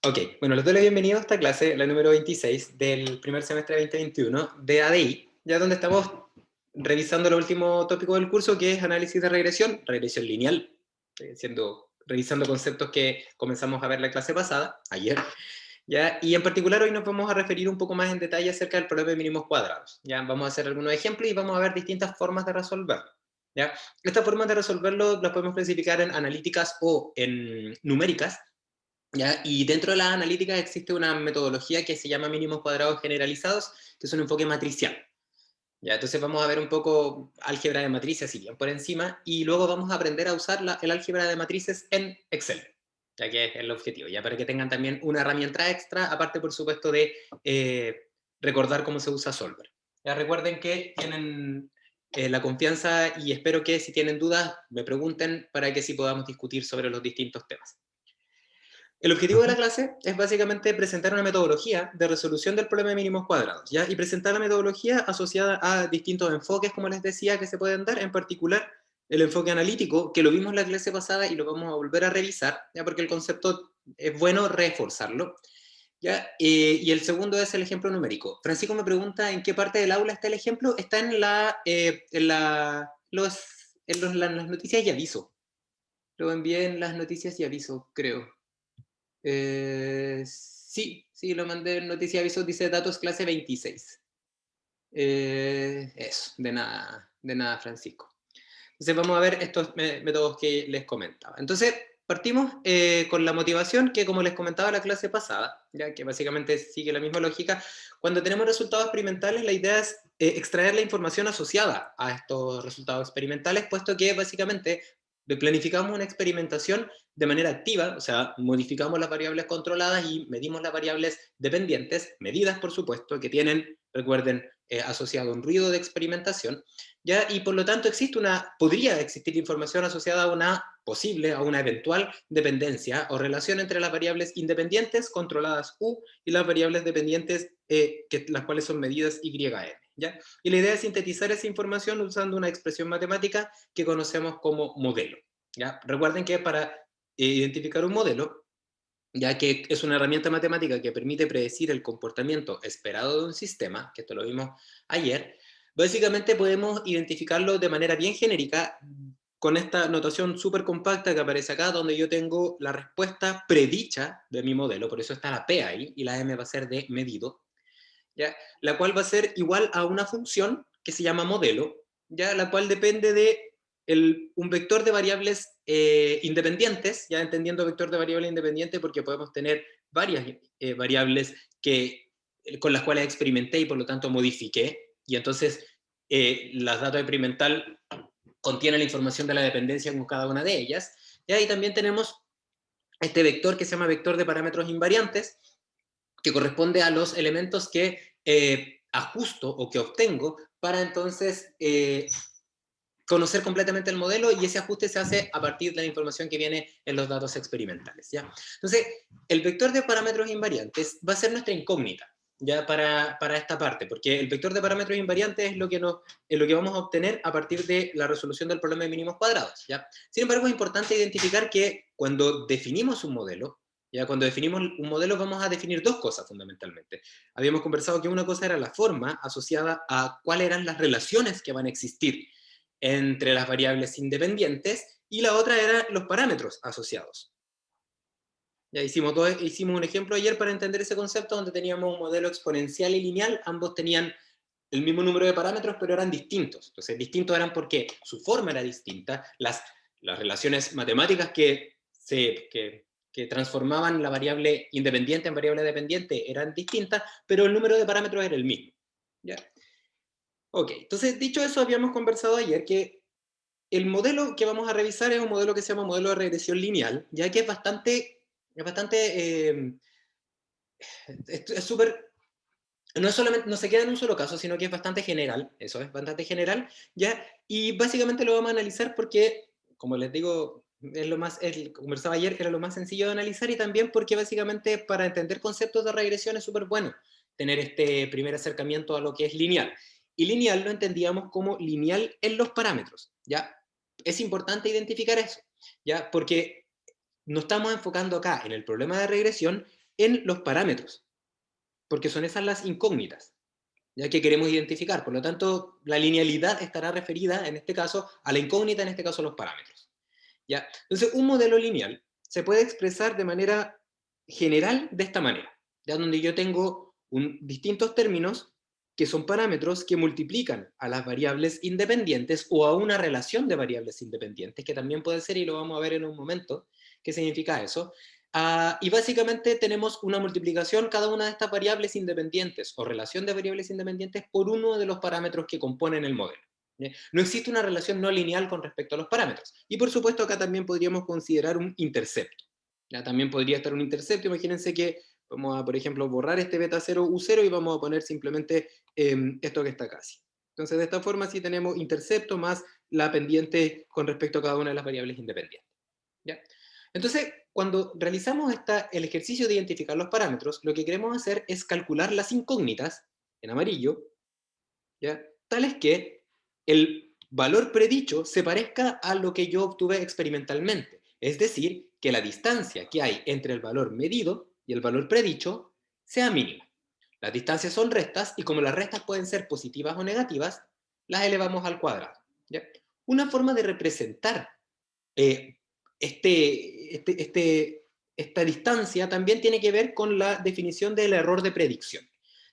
Ok, bueno, les doy la bienvenida a esta clase, la número 26 del primer semestre de 2021 de ADI, ya donde estamos revisando el último tópico del curso, que es análisis de regresión lineal, revisando conceptos que comenzamos a ver la clase pasada, ayer, ¿ya? Y en particular hoy nos vamos a referir un poco más en detalle acerca del problema de mínimos cuadrados, ¿ya? Vamos a hacer algunos ejemplos y vamos a ver distintas formas de resolverlo, ¿ya? Estas formas de resolverlo las podemos clasificar en analíticas o en numéricas, ¿ya? Y dentro de las analíticas existe una metodología que se llama mínimos cuadrados generalizados, que es un enfoque matricial. ¿Ya? Entonces vamos a ver un poco álgebra de matrices, si bien por encima, y luego vamos a aprender a usar el álgebra de matrices en Excel, ya que es el objetivo, ya para que tengan también una herramienta extra, aparte por supuesto de recordar cómo se usa Solver. Ya recuerden que tienen la confianza y espero que si tienen dudas me pregunten para que sí podamos discutir sobre los distintos temas. El objetivo de la Ujú. clase es básicamente presentar una metodología de resolución del problema de mínimos cuadrados, ¿ya? Y presentar la metodología asociada a distintos enfoques, como les decía, que se pueden dar, en particular el enfoque analítico, que lo vimos en la clase pasada y lo vamos a volver a revisar, ¿ya? Porque el concepto es bueno reforzarlo, ¿ya? Y el segundo es el ejemplo numérico. Francisco me pregunta en qué parte del aula está el ejemplo. Está en las noticias y aviso. Lo envié en las noticias y aviso, creo. Sí, lo mandé en noticia aviso, dice datos clase 26. Eso, de nada, Francisco. Entonces vamos a ver estos métodos que les comentaba. Entonces partimos con la motivación que, como les comentaba la clase pasada, ya que básicamente sigue la misma lógica. Cuando tenemos resultados experimentales, la idea es extraer la información asociada a estos resultados experimentales, puesto que básicamente planificamos una experimentación de manera activa, o sea, modificamos las variables controladas y medimos las variables dependientes, medidas por supuesto, que tienen, recuerden, asociado un ruido de experimentación, ¿ya? Y por lo tanto podría existir información asociada a una posible, a una eventual dependencia o relación entre las variables independientes controladas U y las variables dependientes, las cuales son medidas YN, ¿ya? Y la idea es sintetizar esa información usando una expresión matemática que conocemos como modelo, ¿ya? Recuerden que para identificar un modelo, ya que es una herramienta matemática que permite predecir el comportamiento esperado de un sistema, que esto lo vimos ayer, básicamente podemos identificarlo de manera bien genérica con esta notación súper compacta que aparece acá, donde yo tengo la respuesta predicha de mi modelo, por eso está la P ahí, y la M va a ser de medido, ¿ya? La cual va a ser igual a una función que se llama modelo, ¿ya? La cual depende de un vector de variables independientes, ya entendiendo vector de variable independiente porque podemos tener varias variables con las cuales experimenté y por lo tanto modifiqué, y entonces las datos experimental contienen la información de la dependencia con cada una de ellas, ¿ya? Y también tenemos este vector que se llama vector de parámetros invariantes, que corresponde a los elementos que ajusto o que obtengo para entonces conocer completamente el modelo, y ese ajuste se hace a partir de la información que viene en los datos experimentales, ¿ya? Entonces, el vector de parámetros invariantes va a ser nuestra incógnita, ¿ya? Para esta parte, porque el vector de parámetros invariantes es lo que vamos a obtener a partir de la resolución del problema de mínimos cuadrados, ¿ya? Sin embargo, es importante identificar que cuando definimos un modelo, ¿ya? Cuando definimos un modelo vamos a definir dos cosas fundamentalmente. Habíamos conversado que una cosa era la forma asociada a cuáles eran las relaciones que van a existir entre las variables independientes, y la otra era los parámetros asociados. Ya hicimos un ejemplo ayer para entender ese concepto, donde teníamos un modelo exponencial y lineal, ambos tenían el mismo número de parámetros, pero eran distintos. Entonces, distintos eran porque su forma era distinta, las relaciones matemáticas que transformaban la variable independiente en variable dependiente eran distintas, pero el número de parámetros era el mismo. ¿Ya? Ok, entonces, dicho eso, habíamos conversado ayer que el modelo que vamos a revisar es un modelo que se llama modelo de regresión lineal, ya que es súper, no es solamente, no se queda en un solo caso, sino que es bastante general, eso es bastante general, ¿ya? Y básicamente lo vamos a analizar porque, como les digo, conversaba ayer, era lo más sencillo de analizar, y también porque básicamente para entender conceptos de regresión es súper bueno tener este primer acercamiento a lo que es lineal. Y lineal lo entendíamos como lineal en los parámetros, ¿ya? Es importante identificar eso, ¿ya? Porque nos estamos enfocando acá en el problema de regresión en los parámetros, porque son esas las incógnitas, ya que queremos identificar. Por lo tanto, la linealidad estará referida, en este caso, a la incógnita, en este caso, los parámetros. ¿Ya? Entonces, un modelo lineal se puede expresar de manera general de esta manera, ya donde yo tengo distintos términos que son parámetros que multiplican a las variables independientes o a una relación de variables independientes, que también puede ser, y lo vamos a ver en un momento, qué significa eso. Y básicamente tenemos una multiplicación cada una de estas variables independientes o relación de variables independientes por uno de los parámetros que componen el modelo. No existe una relación no lineal con respecto a los parámetros. Y por supuesto acá también podríamos considerar un intercepto. Ya también podría estar un intercepto. Imagínense que vamos a, por ejemplo, borrar este beta 0 u0 y vamos a poner simplemente esto que está acá. Entonces de esta forma sí tenemos intercepto más la pendiente con respecto a cada una de las variables independientes. ¿Ya? Entonces, cuando realizamos el ejercicio de identificar los parámetros, lo que queremos hacer es calcular las incógnitas, en amarillo, ¿ya? Tales que el valor predicho se parezca a lo que yo obtuve experimentalmente. Es decir, que la distancia que hay entre el valor medido y el valor predicho sea mínima. Las distancias son rectas y como las rectas pueden ser positivas o negativas, las elevamos al cuadrado. ¿Ya? Una forma de representar eh, esta distancia también tiene que ver con la definición del error de predicción.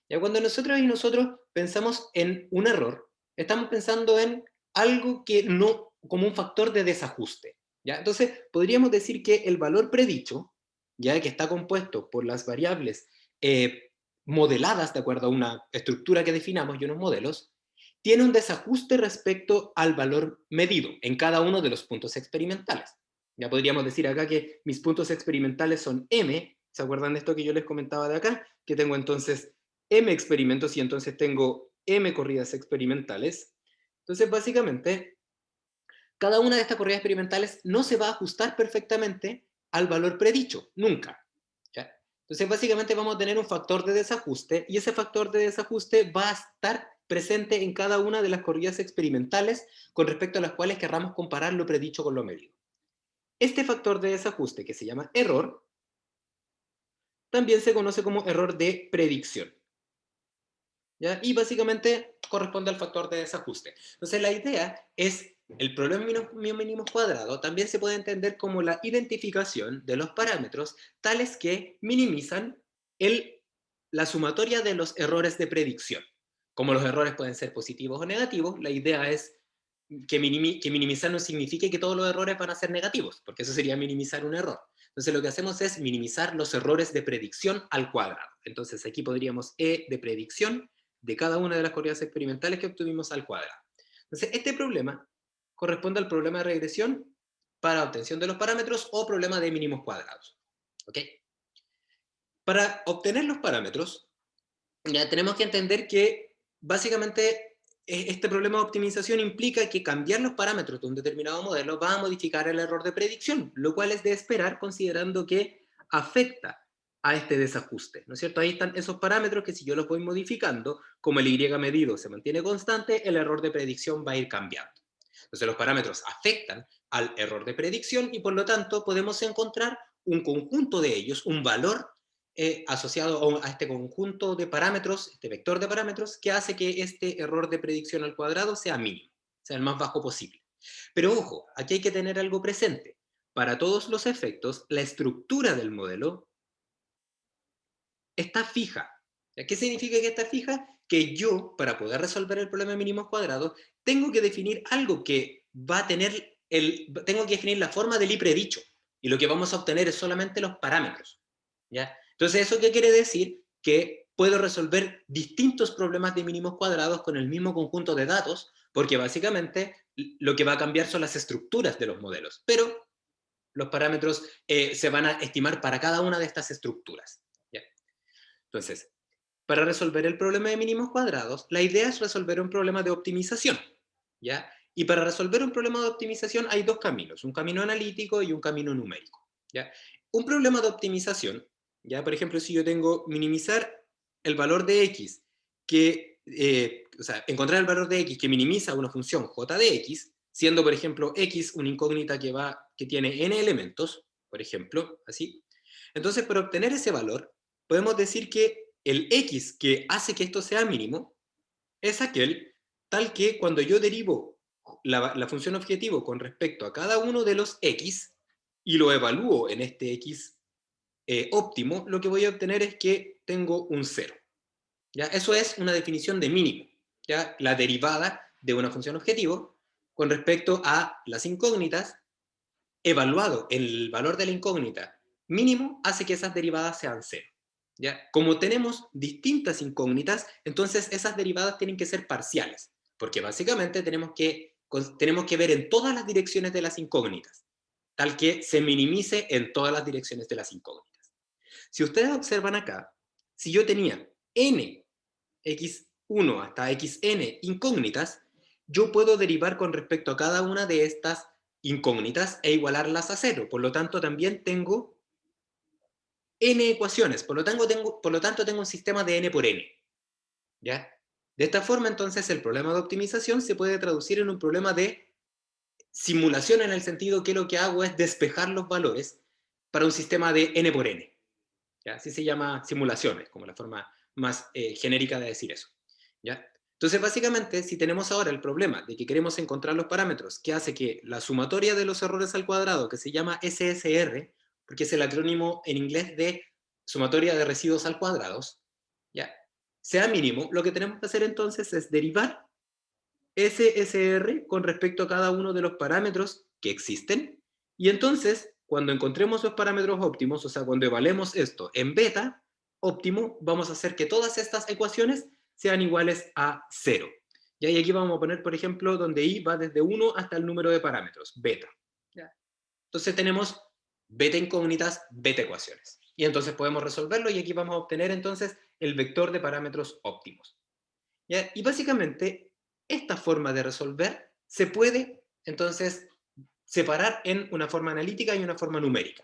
Ya cuando nosotros pensamos en un error, estamos pensando en algo que no, como un factor de desajuste. ¿Ya? Entonces, podríamos decir que el valor predicho, ya que está compuesto por las variables modeladas de acuerdo a una estructura que definamos y unos modelos, tiene un desajuste respecto al valor medido en cada uno de los puntos experimentales. Ya podríamos decir acá que mis puntos experimentales son m, ¿se acuerdan de esto que yo les comentaba de acá? Que tengo entonces m experimentos y entonces tengo m corridas experimentales. Entonces, básicamente, cada una de estas corridas experimentales no se va a ajustar perfectamente al valor predicho, nunca. ¿Ya? Entonces, básicamente vamos a tener un factor de desajuste y ese factor de desajuste va a estar presente en cada una de las corridas experimentales con respecto a las cuales querramos comparar lo predicho con lo medido. Este factor de desajuste, que se llama error, también se conoce como error de predicción. ¿Ya? Y básicamente corresponde al factor de desajuste. Entonces la idea es, el problema mínimo cuadrado también se puede entender como la identificación de los parámetros tales que minimizan la sumatoria de los errores de predicción. Como los errores pueden ser positivos o negativos, la idea es que minimizar no signifique que todos los errores van a ser negativos, porque eso sería minimizar un error. Entonces lo que hacemos es minimizar los errores de predicción al cuadrado. Entonces aquí podríamos E de predicción de cada una de las corridas experimentales que obtuvimos al cuadrado. Entonces este problema corresponde al problema de regresión para obtención de los parámetros o problema de mínimos cuadrados. ¿Ok? Para obtener los parámetros, ya tenemos que entender que básicamente este problema de optimización implica que cambiar los parámetros de un determinado modelo va a modificar el error de predicción, lo cual es de esperar considerando que afecta a este desajuste, ¿no es cierto? Ahí están esos parámetros que si yo los voy modificando, como el Y medido se mantiene constante, el error de predicción va a ir cambiando. Entonces los parámetros afectan al error de predicción y por lo tanto podemos encontrar un conjunto de ellos, un valor asociado a este conjunto de parámetros, este vector de parámetros, que hace que este error de predicción al cuadrado sea mínimo, sea el más bajo posible. Pero ojo, aquí hay que tener algo presente. Para todos los efectos, la estructura del modelo está fija. ¿Qué significa que está fija? Que yo, para poder resolver el problema de mínimos cuadrados, tengo que definir algo que va a tener tengo que definir la forma del I predicho. Y lo que vamos a obtener es solamente los parámetros. ¿Ya? Entonces, ¿eso qué quiere decir? Que puedo resolver distintos problemas de mínimos cuadrados con el mismo conjunto de datos, porque básicamente lo que va a cambiar son las estructuras de los modelos. Pero los parámetros se van a estimar para cada una de estas estructuras. ¿Ya? Entonces, para resolver el problema de mínimos cuadrados, la idea es resolver un problema de optimización, ¿ya? Y para resolver un problema de optimización hay dos caminos, un camino analítico y un camino numérico, ¿ya? Un problema de optimización, ¿ya? Por ejemplo, si yo tengo minimizar el valor de x, o sea, encontrar el valor de x que minimiza una función j de x, siendo, por ejemplo, x una incógnita que tiene n elementos, por ejemplo, así. Entonces, para obtener ese valor, podemos decir que el x que hace que esto sea mínimo es aquel tal que cuando yo derivo la función objetivo con respecto a cada uno de los x y lo evalúo en este x óptimo, lo que voy a obtener es que tengo un 0. ¿Ya? Eso es una definición de mínimo, ¿ya? La derivada de una función objetivo con respecto a las incógnitas, evaluado el valor de la incógnita mínimo, hace que esas derivadas sean 0. ¿Ya? Como tenemos distintas incógnitas, entonces esas derivadas tienen que ser parciales, porque básicamente tenemos que ver en todas las direcciones de las incógnitas, tal que se minimice en todas las direcciones de las incógnitas. Si ustedes observan acá, si yo tenía n x1 hasta xn incógnitas, yo puedo derivar con respecto a cada una de estas incógnitas e igualarlas a 0. Por lo tanto, también tengo n ecuaciones. Por lo tanto, tengo un sistema de n por n. ¿Ya? De esta forma, entonces, el problema de optimización se puede traducir en un problema de simulación, en el sentido que lo que hago es despejar los valores para un sistema de n por n. ¿Ya? Así se llama simulaciones, como la forma más genérica de decir eso. ¿Ya? Entonces, básicamente, si tenemos ahora el problema de que queremos encontrar los parámetros que hace que la sumatoria de los errores al cuadrado, que se llama SSR, porque es el acrónimo en inglés de sumatoria de residuos al cuadrado, ¿ya? Sea mínimo, lo que tenemos que hacer entonces es derivar SSR con respecto a cada uno de los parámetros que existen, y entonces, cuando encontremos los parámetros óptimos, o sea, cuando evaluemos esto en beta óptimo, vamos a hacer que todas estas ecuaciones sean iguales a 0. Y aquí vamos a poner, por ejemplo, donde i va desde 1 hasta el número de parámetros, beta. ¿Ya? Entonces tenemos beta incógnitas, beta ecuaciones. Y entonces podemos resolverlo, y aquí vamos a obtener entonces el vector de parámetros óptimos. ¿Ya? Y básicamente, esta forma de resolver se puede, entonces, separar en una forma analítica y una forma numérica.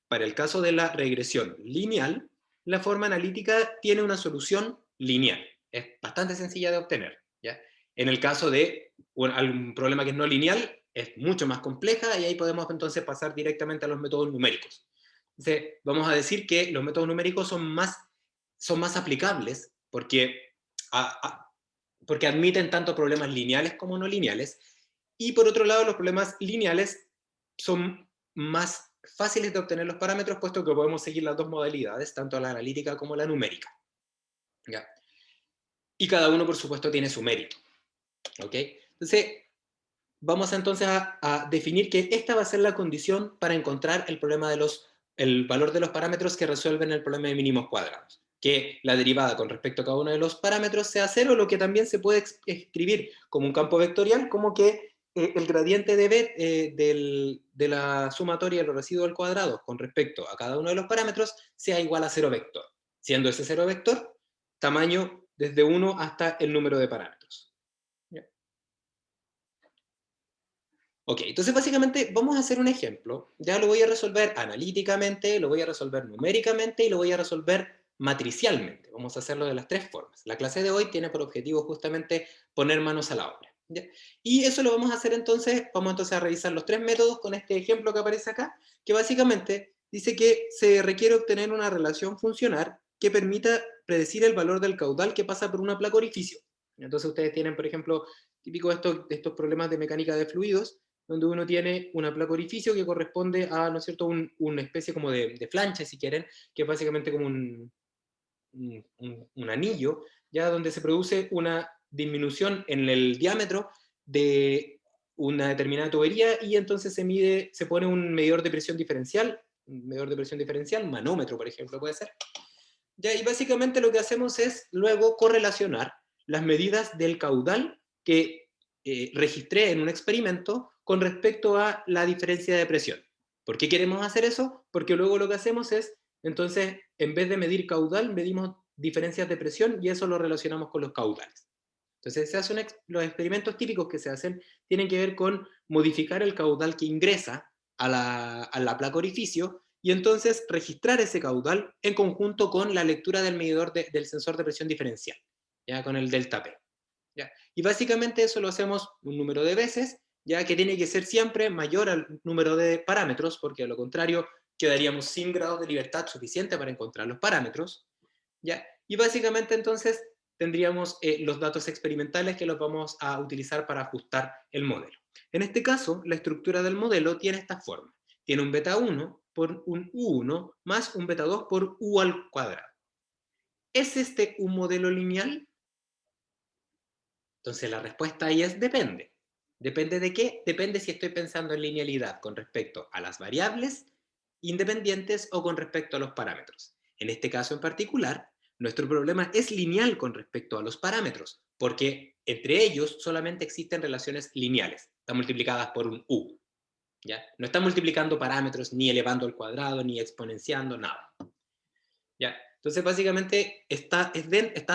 Para el caso de la regresión lineal, la forma analítica tiene una solución lineal. Es bastante sencilla de obtener. ¿Ya? En el caso de algún problema que es no lineal, es mucho más compleja, y ahí podemos entonces pasar directamente a los métodos numéricos. Entonces, vamos a decir que los métodos numéricos son más aplicables porque porque admiten tanto problemas lineales como no lineales, y por otro lado los problemas lineales son más fáciles de obtener los parámetros, puesto que podemos seguir las dos modalidades, tanto la analítica como la numérica. ¿Ya? Y cada uno, por supuesto, tiene su mérito. ¿Ok? Entonces, vamos entonces a definir que esta va a ser la condición para encontrar el valor de los parámetros que resuelven el problema de mínimos cuadrados. Que la derivada con respecto a cada uno de los parámetros sea 0, lo que también se puede escribir como un campo vectorial, como que el gradiente de la sumatoria de los residuos al cuadrado con respecto a cada uno de los parámetros sea igual a 0 vector, siendo ese 0 vector tamaño desde 1 hasta el número de parámetros. Ok, entonces básicamente vamos a hacer un ejemplo. Ya lo voy a resolver analíticamente, lo voy a resolver numéricamente y lo voy a resolver matricialmente. Vamos a hacerlo de las tres formas. La clase de hoy tiene por objetivo justamente poner manos a la obra. ¿Ya? Y eso lo vamos a hacer entonces, vamos entonces a revisar los tres métodos con este ejemplo que aparece acá, que básicamente dice que se requiere obtener una relación funcional que permita predecir el valor del caudal que pasa por una placa orificio. Entonces ustedes tienen, por ejemplo, típico de estos problemas de mecánica de fluidos, donde uno tiene una placa orificio que corresponde a, ¿no es cierto?, una especie como de flancha, si quieren, que es básicamente como un anillo, ya donde se produce una disminución en el diámetro de una determinada tubería, y entonces se pone un medidor de presión diferencial, manómetro, por ejemplo, puede ser. Ya, y básicamente lo que hacemos es luego correlacionar las medidas del caudal que registré en un experimento con respecto a la diferencia de presión. ¿Por qué queremos hacer eso? Porque luego lo que hacemos es, entonces, en vez de medir caudal, medimos diferencias de presión, y eso lo relacionamos con los caudales. Entonces, los experimentos típicos que se hacen tienen que ver con modificar el caudal que ingresa a la placa orificio, y entonces registrar ese caudal en conjunto con la lectura del medidor del sensor de presión diferencial, ya con el delta P. ¿Ya? Y básicamente eso lo hacemos un número de veces, ya que tiene que ser siempre mayor al número de parámetros, porque a lo contrario quedaríamos sin grados de libertad suficiente para encontrar los parámetros, ¿ya? Y básicamente entonces tendríamos los datos experimentales que los vamos a utilizar para ajustar el modelo. En este caso, la estructura del modelo tiene esta forma. Tiene un beta 1 por un U1 más un beta 2 por U al cuadrado. ¿Es este un modelo lineal? Entonces la respuesta ahí es depende. ¿Depende de qué? Depende si estoy pensando en linealidad con respecto a las variables independientes o con respecto a los parámetros. En este caso en particular, nuestro problema es lineal con respecto a los parámetros, porque entre ellos solamente existen relaciones lineales, están multiplicadas por un u. ¿Ya? No están multiplicando parámetros, ni elevando al cuadrado, ni exponenciando, nada. ¿Ya? Entonces básicamente está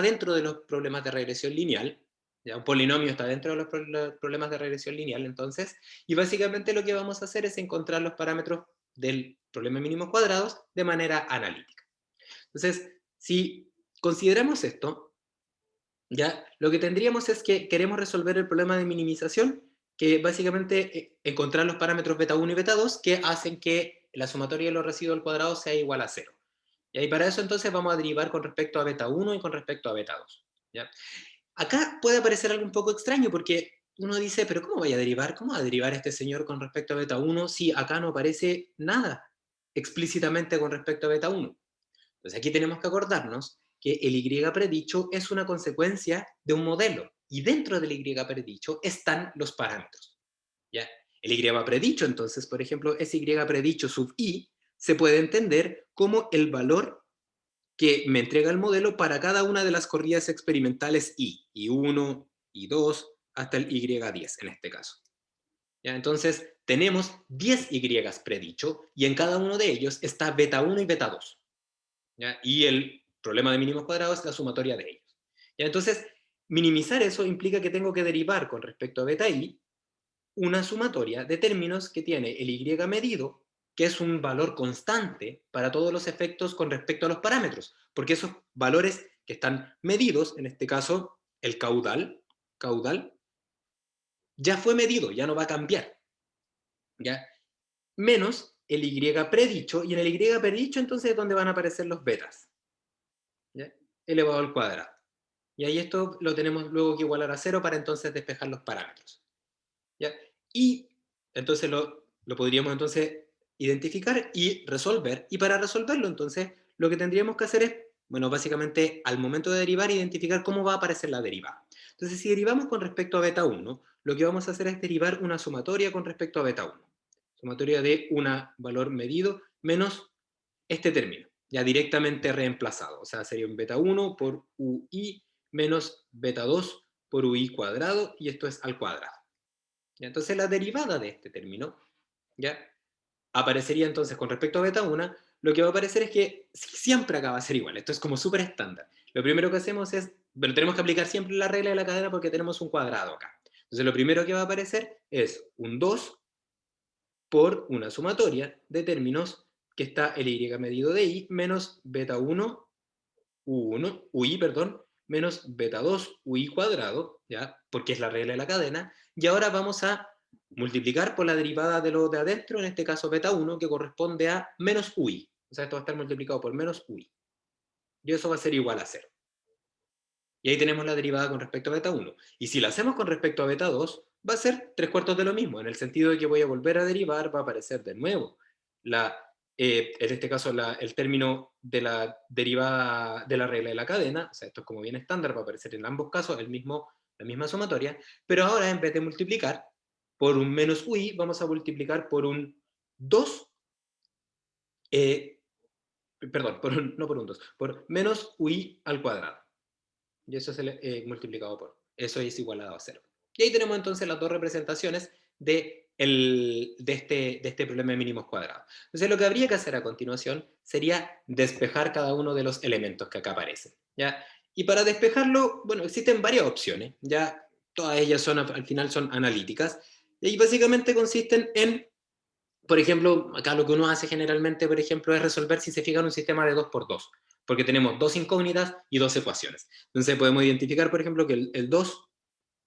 dentro de los problemas de regresión lineal. ¿Ya? Un polinomio está dentro de los problemas de regresión lineal, entonces, y básicamente lo que vamos a hacer es encontrar los parámetros del problema de mínimos cuadrados de manera analítica. Entonces, si consideramos esto, ya lo que tendríamos es que queremos resolver el problema de minimización, que básicamente encontrar los parámetros beta 1 y beta 2 que hacen que la sumatoria de los residuos al cuadrado sea igual a 0. Y para eso entonces vamos a derivar con respecto a beta 1 y con respecto a beta 2. ¿Ya? Acá puede parecer algo un poco extraño porque uno dice, pero ¿cómo vaya a derivar? ¿Cómo va a derivar este señor con respecto a beta 1 si acá no aparece nada explícitamente con respecto a beta 1? Entonces aquí tenemos que acordarnos que el Y predicho es una consecuencia de un modelo y dentro del Y predicho están los parámetros. ¿Ya? El Y predicho entonces, por ejemplo, ese Y predicho sub i se puede entender como el valor que me entrega el modelo para cada una de las corridas experimentales I1, I2, hasta el Y10 en este caso. ¿Ya? Entonces, tenemos 10 Y predicho y en cada uno de ellos está beta 1 y beta 2. ¿Ya? Y el problema de mínimos cuadrados es la sumatoria de ellos. ¿Ya? Entonces, minimizar eso implica que tengo que derivar con respecto a beta i una sumatoria de términos que tiene el y medido, que es un valor constante para todos los efectos con respecto a los parámetros, porque esos valores que están medidos, en este caso el caudal, ya fue medido, ya no va a cambiar, ¿ya? Menos el y predicho, y en el y predicho entonces es donde van a aparecer los betas, ¿ya? Elevado al cuadrado. Y ahí esto lo tenemos luego que igualar a 0 para entonces despejar los parámetros. ¿Ya? Y entonces lo podríamos entonces identificar y resolver. Y para resolverlo entonces lo que tendríamos que hacer es, bueno, básicamente al momento de derivar identificar cómo va a aparecer la derivada. Entonces si derivamos con respecto a beta 1, lo que vamos a hacer es derivar una sumatoria con respecto a beta 1. Sumatoria de un valor medido menos este término, ya directamente reemplazado. O sea, sería un beta 1 por ui menos beta 2 por ui cuadrado, y esto es al cuadrado. ¿Ya? Entonces la derivada de este término, ¿ya? Aparecería entonces con respecto a beta 1, lo que va a aparecer es que siempre acaba de ser igual. Esto es como súper estándar. Lo primero que hacemos es, pero tenemos que aplicar siempre la regla de la cadena porque tenemos un cuadrado acá. Entonces lo primero que va a aparecer es un 2 por una sumatoria de términos que está el y medido de i menos beta 1 u1, ui, perdón, menos beta 2 ui cuadrado, ¿ya? Porque es la regla de la cadena, y ahora vamos a multiplicar por la derivada de lo de adentro, en este caso beta 1, que corresponde a menos ui. O sea, esto va a estar multiplicado por menos ui. Y eso va a ser igual a 0. Y ahí tenemos la derivada con respecto a beta 1. Y si la hacemos con respecto a beta 2, va a ser 3/4 de lo mismo, en el sentido de que voy a volver a derivar, va a aparecer de nuevo en este caso el término de la derivada de la regla de la cadena, o sea, esto es como bien estándar, va a aparecer en ambos casos la misma sumatoria, pero ahora en vez de multiplicar por un menos ui, vamos a multiplicar por un 2, perdón, no por un 2, por menos ui al cuadrado. Y eso es multiplicado por. Eso es igualado a 0. Y ahí tenemos entonces las dos representaciones de este problema de mínimos cuadrados. Entonces lo que habría que hacer a continuación sería despejar cada uno de los elementos que acá aparecen. ¿Ya? Y para despejarlo, bueno, existen varias opciones. ¿Ya? Todas ellas al final son analíticas. Y básicamente consisten en, por ejemplo, acá lo que uno hace generalmente, por ejemplo, es resolver si se fija en un sistema de 2×2, porque tenemos dos incógnitas y dos ecuaciones. Entonces podemos identificar, por ejemplo, que el 2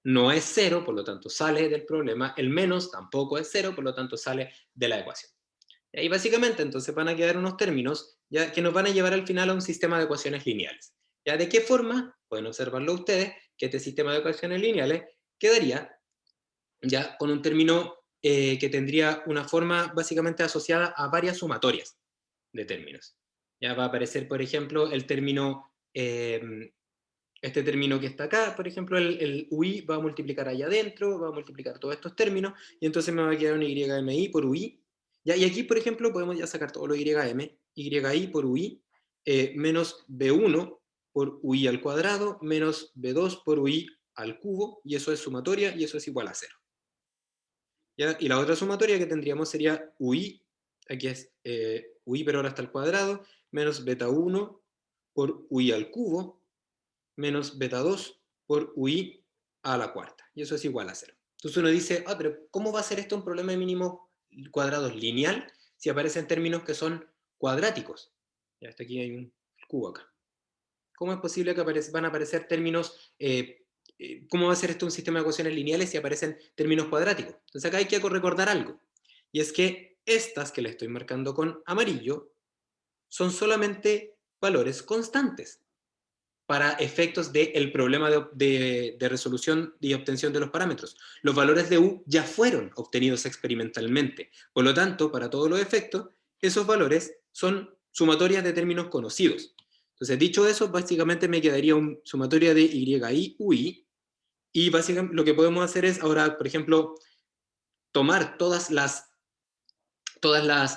no es 0, por lo tanto sale del problema, el menos tampoco es 0, por lo tanto sale de la ecuación. Y básicamente entonces van a quedar unos términos ya, que nos van a llevar al final a un sistema de ecuaciones lineales. ¿Ya? ¿De qué forma? Pueden observarlo ustedes, que este sistema de ecuaciones lineales quedaría ya con un término que tendría una forma básicamente asociada a varias sumatorias de términos. Ya va a aparecer, por ejemplo, el término, este término que está acá, por ejemplo, el UI va a multiplicar allá adentro, va a multiplicar todos estos términos, y entonces me va a quedar un YMI por UI. ¿Ya? Y aquí, por ejemplo, podemos ya sacar todo lo YM, YI por UI, menos B1 por UI al cuadrado, menos B2 por UI al cubo, y eso es sumatoria, y eso es igual a 0. ¿Ya? Y la otra sumatoria que tendríamos sería UI, aquí es UI pero ahora está al cuadrado, menos beta 1 por UI al cubo, menos beta 2 por UI a la cuarta. Y eso es igual a 0. Entonces uno dice, pero ¿cómo va a ser esto un problema de mínimos cuadrados lineal si aparecen términos que son cuadráticos? Ya hasta aquí hay un cubo acá. ¿Cómo es posible que van a aparecer términos, cómo va a ser esto un sistema de ecuaciones lineales si aparecen términos cuadráticos? Entonces acá hay que recordar algo, y es que estas que le estoy marcando con amarillo son solamente valores constantes para efectos del problema de resolución y obtención de los parámetros. Los valores de U ya fueron obtenidos experimentalmente, por lo tanto, para todos los efectos, esos valores son sumatorias de términos conocidos. Entonces, dicho eso, básicamente me quedaría una sumatoria de YI, UI, y básicamente lo que podemos hacer es ahora, por ejemplo, tomar todas las,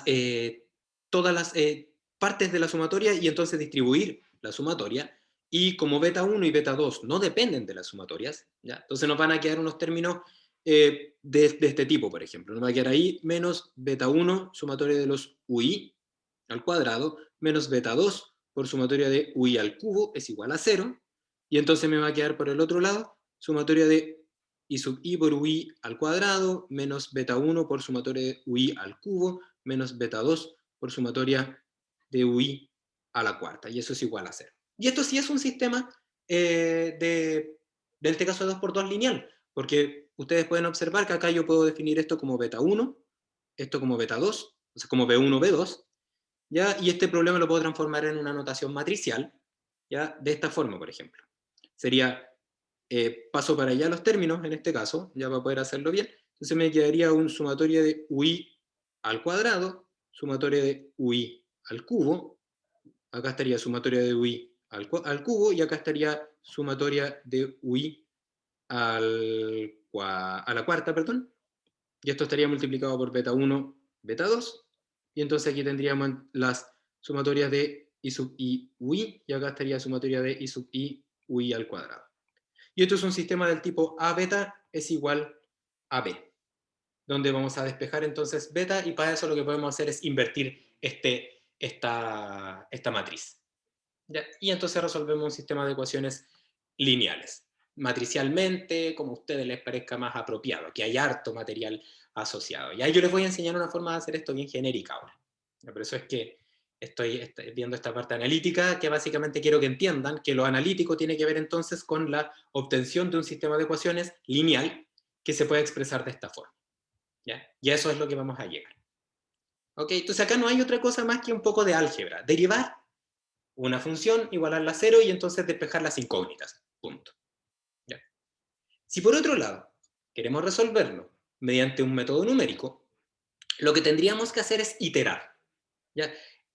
eh, todas las partes de la sumatoria y entonces distribuir la sumatoria, y como beta 1 y beta 2 no dependen de las sumatorias, ¿ya? Entonces nos van a quedar unos términos de este tipo, por ejemplo. Nos va a quedar ahí menos beta 1, sumatoria de los UI al cuadrado, menos beta 2 por sumatoria de UI al cubo es igual a 0, y entonces me va a quedar por el otro lado sumatoria de I sub I por UI al cuadrado, menos beta 1 por sumatoria de UI al cubo, menos beta 2 por sumatoria de UI a la cuarta, y eso es igual a 0. Y esto sí es un sistema de este caso 2×2 lineal, porque ustedes pueden observar que acá yo puedo definir esto como beta 1, esto como beta 2, o sea, como B1, B2, ¿ya? Y este problema lo puedo transformar en una notación matricial, ¿ya? De esta forma, por ejemplo. Sería, paso para allá los términos, en este caso, ya para poder hacerlo bien. Entonces me quedaría un sumatoria de UI al cuadrado, sumatoria de UI al cubo, acá estaría sumatoria de UI al cubo, y acá estaría sumatoria de UI a la cuarta, perdón, y esto estaría multiplicado por beta 1, beta 2, y entonces aquí tendríamos las sumatorias de I sub I UI, y acá estaría sumatoria de I sub I UI al cuadrado. Y esto es un sistema del tipo A beta es igual a B, donde vamos a despejar entonces beta, y para eso lo que podemos hacer es invertir esta matriz. ¿Ya? Y entonces resolvemos un sistema de ecuaciones lineales, matricialmente, como a ustedes les parezca más apropiado, que hay harto material asociado. Y ahí yo les voy a enseñar una forma de hacer esto bien genérica ahora. Por eso es que estoy viendo esta parte analítica, que básicamente quiero que entiendan que lo analítico tiene que ver entonces con la obtención de un sistema de ecuaciones lineal que se puede expresar de esta forma. ¿Ya? Y a eso es lo que vamos a llegar. ¿Ok? Entonces acá no hay otra cosa más que un poco de álgebra. Derivar una función, igualarla a 0 y entonces despejar las incógnitas. Punto. ¿Ya? Si por otro lado queremos resolverlo mediante un método numérico, lo que tendríamos que hacer es iterar. ¿Ya?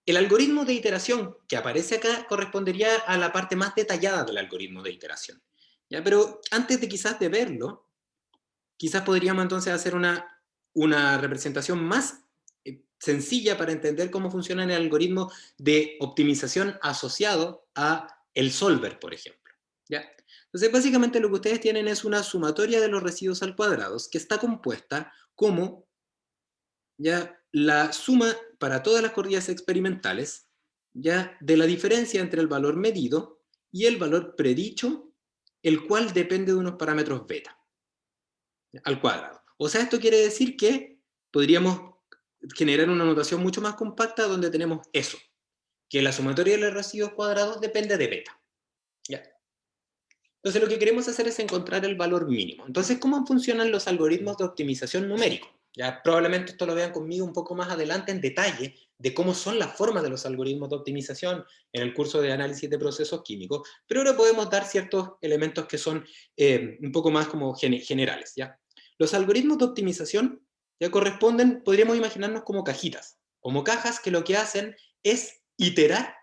El algoritmo de iteración que aparece acá correspondería a la parte más detallada del algoritmo de iteración. ¿Ya? Pero antes de quizás de verlo, quizás podríamos entonces hacer una representación más sencilla para entender cómo funciona el algoritmo de optimización asociado a el solver, por ejemplo. ¿Ya? Entonces, básicamente lo que ustedes tienen es una sumatoria de los residuos al cuadrado que está compuesta como ya la suma para todas las corridas experimentales ya de la diferencia entre el valor medido y el valor predicho, el cual depende de unos parámetros beta al cuadrado. O sea, esto quiere decir que podríamos generar una notación mucho más compacta donde tenemos eso, que la sumatoria de los residuos cuadrados depende de beta. ¿Ya? Entonces lo que queremos hacer es encontrar el valor mínimo. Entonces, ¿cómo funcionan los algoritmos de optimización numérico? Ya probablemente esto lo vean conmigo un poco más adelante en detalle de cómo son las formas de los algoritmos de optimización en el curso de análisis de procesos químicos, pero ahora podemos dar ciertos elementos que son un poco más como generales, ¿ya? Los algoritmos de optimización ya corresponden, podríamos imaginarnos como cajitas, como cajas que lo que hacen es iterar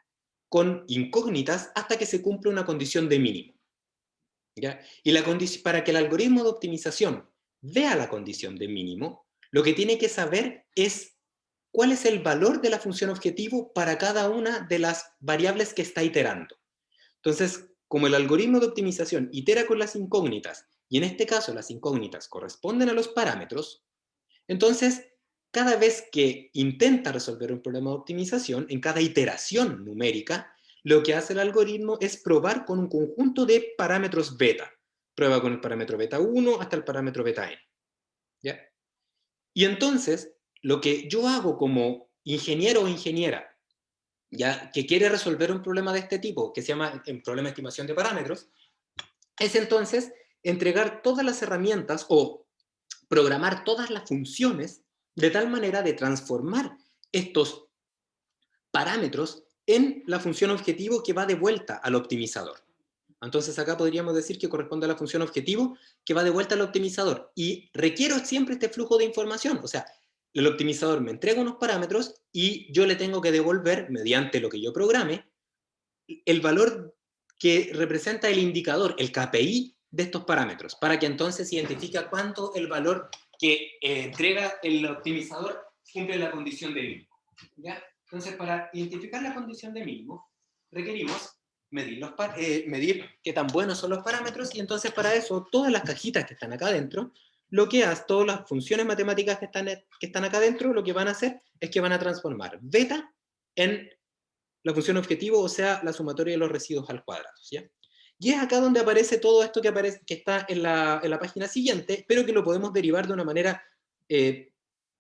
con incógnitas hasta que se cumple una condición de mínimo, ¿ya? Y para que el algoritmo de optimización vea la condición de mínimo, lo que tiene que saber es cuál es el valor de la función objetivo para cada una de las variables que está iterando. Entonces, como el algoritmo de optimización itera con las incógnitas, y en este caso las incógnitas corresponden a los parámetros, entonces, cada vez que intenta resolver un problema de optimización, en cada iteración numérica, lo que hace el algoritmo es probar con un conjunto de parámetros beta. Prueba con el parámetro beta 1 hasta el parámetro beta n. ¿Ya? Y entonces, lo que yo hago como ingeniero o ingeniera, ya que quiere resolver un problema de este tipo, que se llama el problema de estimación de parámetros, es entonces entregar todas las herramientas o programar todas las funciones de tal manera de transformar estos parámetros en la función objetivo que va de vuelta al optimizador. Entonces acá podríamos decir que corresponde a la función objetivo que va de vuelta al optimizador y requiero siempre este flujo de información, o sea, el optimizador me entrega unos parámetros y yo le tengo que devolver, mediante lo que yo programe, el valor que representa el indicador, el KPI de estos parámetros, para que entonces identifique cuánto el valor que entrega el optimizador cumple la condición de mínimo. ¿Ya? Entonces, para identificar la condición de mínimo, requerimos medir qué tan buenos son los parámetros, y entonces para eso todas las cajitas que están acá adentro, lo que hace, todas las funciones matemáticas que están acá adentro, lo que van a hacer es que van a transformar beta en la función objetivo, o sea, la sumatoria de los residuos al cuadrado, ¿ya? Y es acá donde aparece todo esto que está en la página siguiente, pero que lo podemos derivar de una manera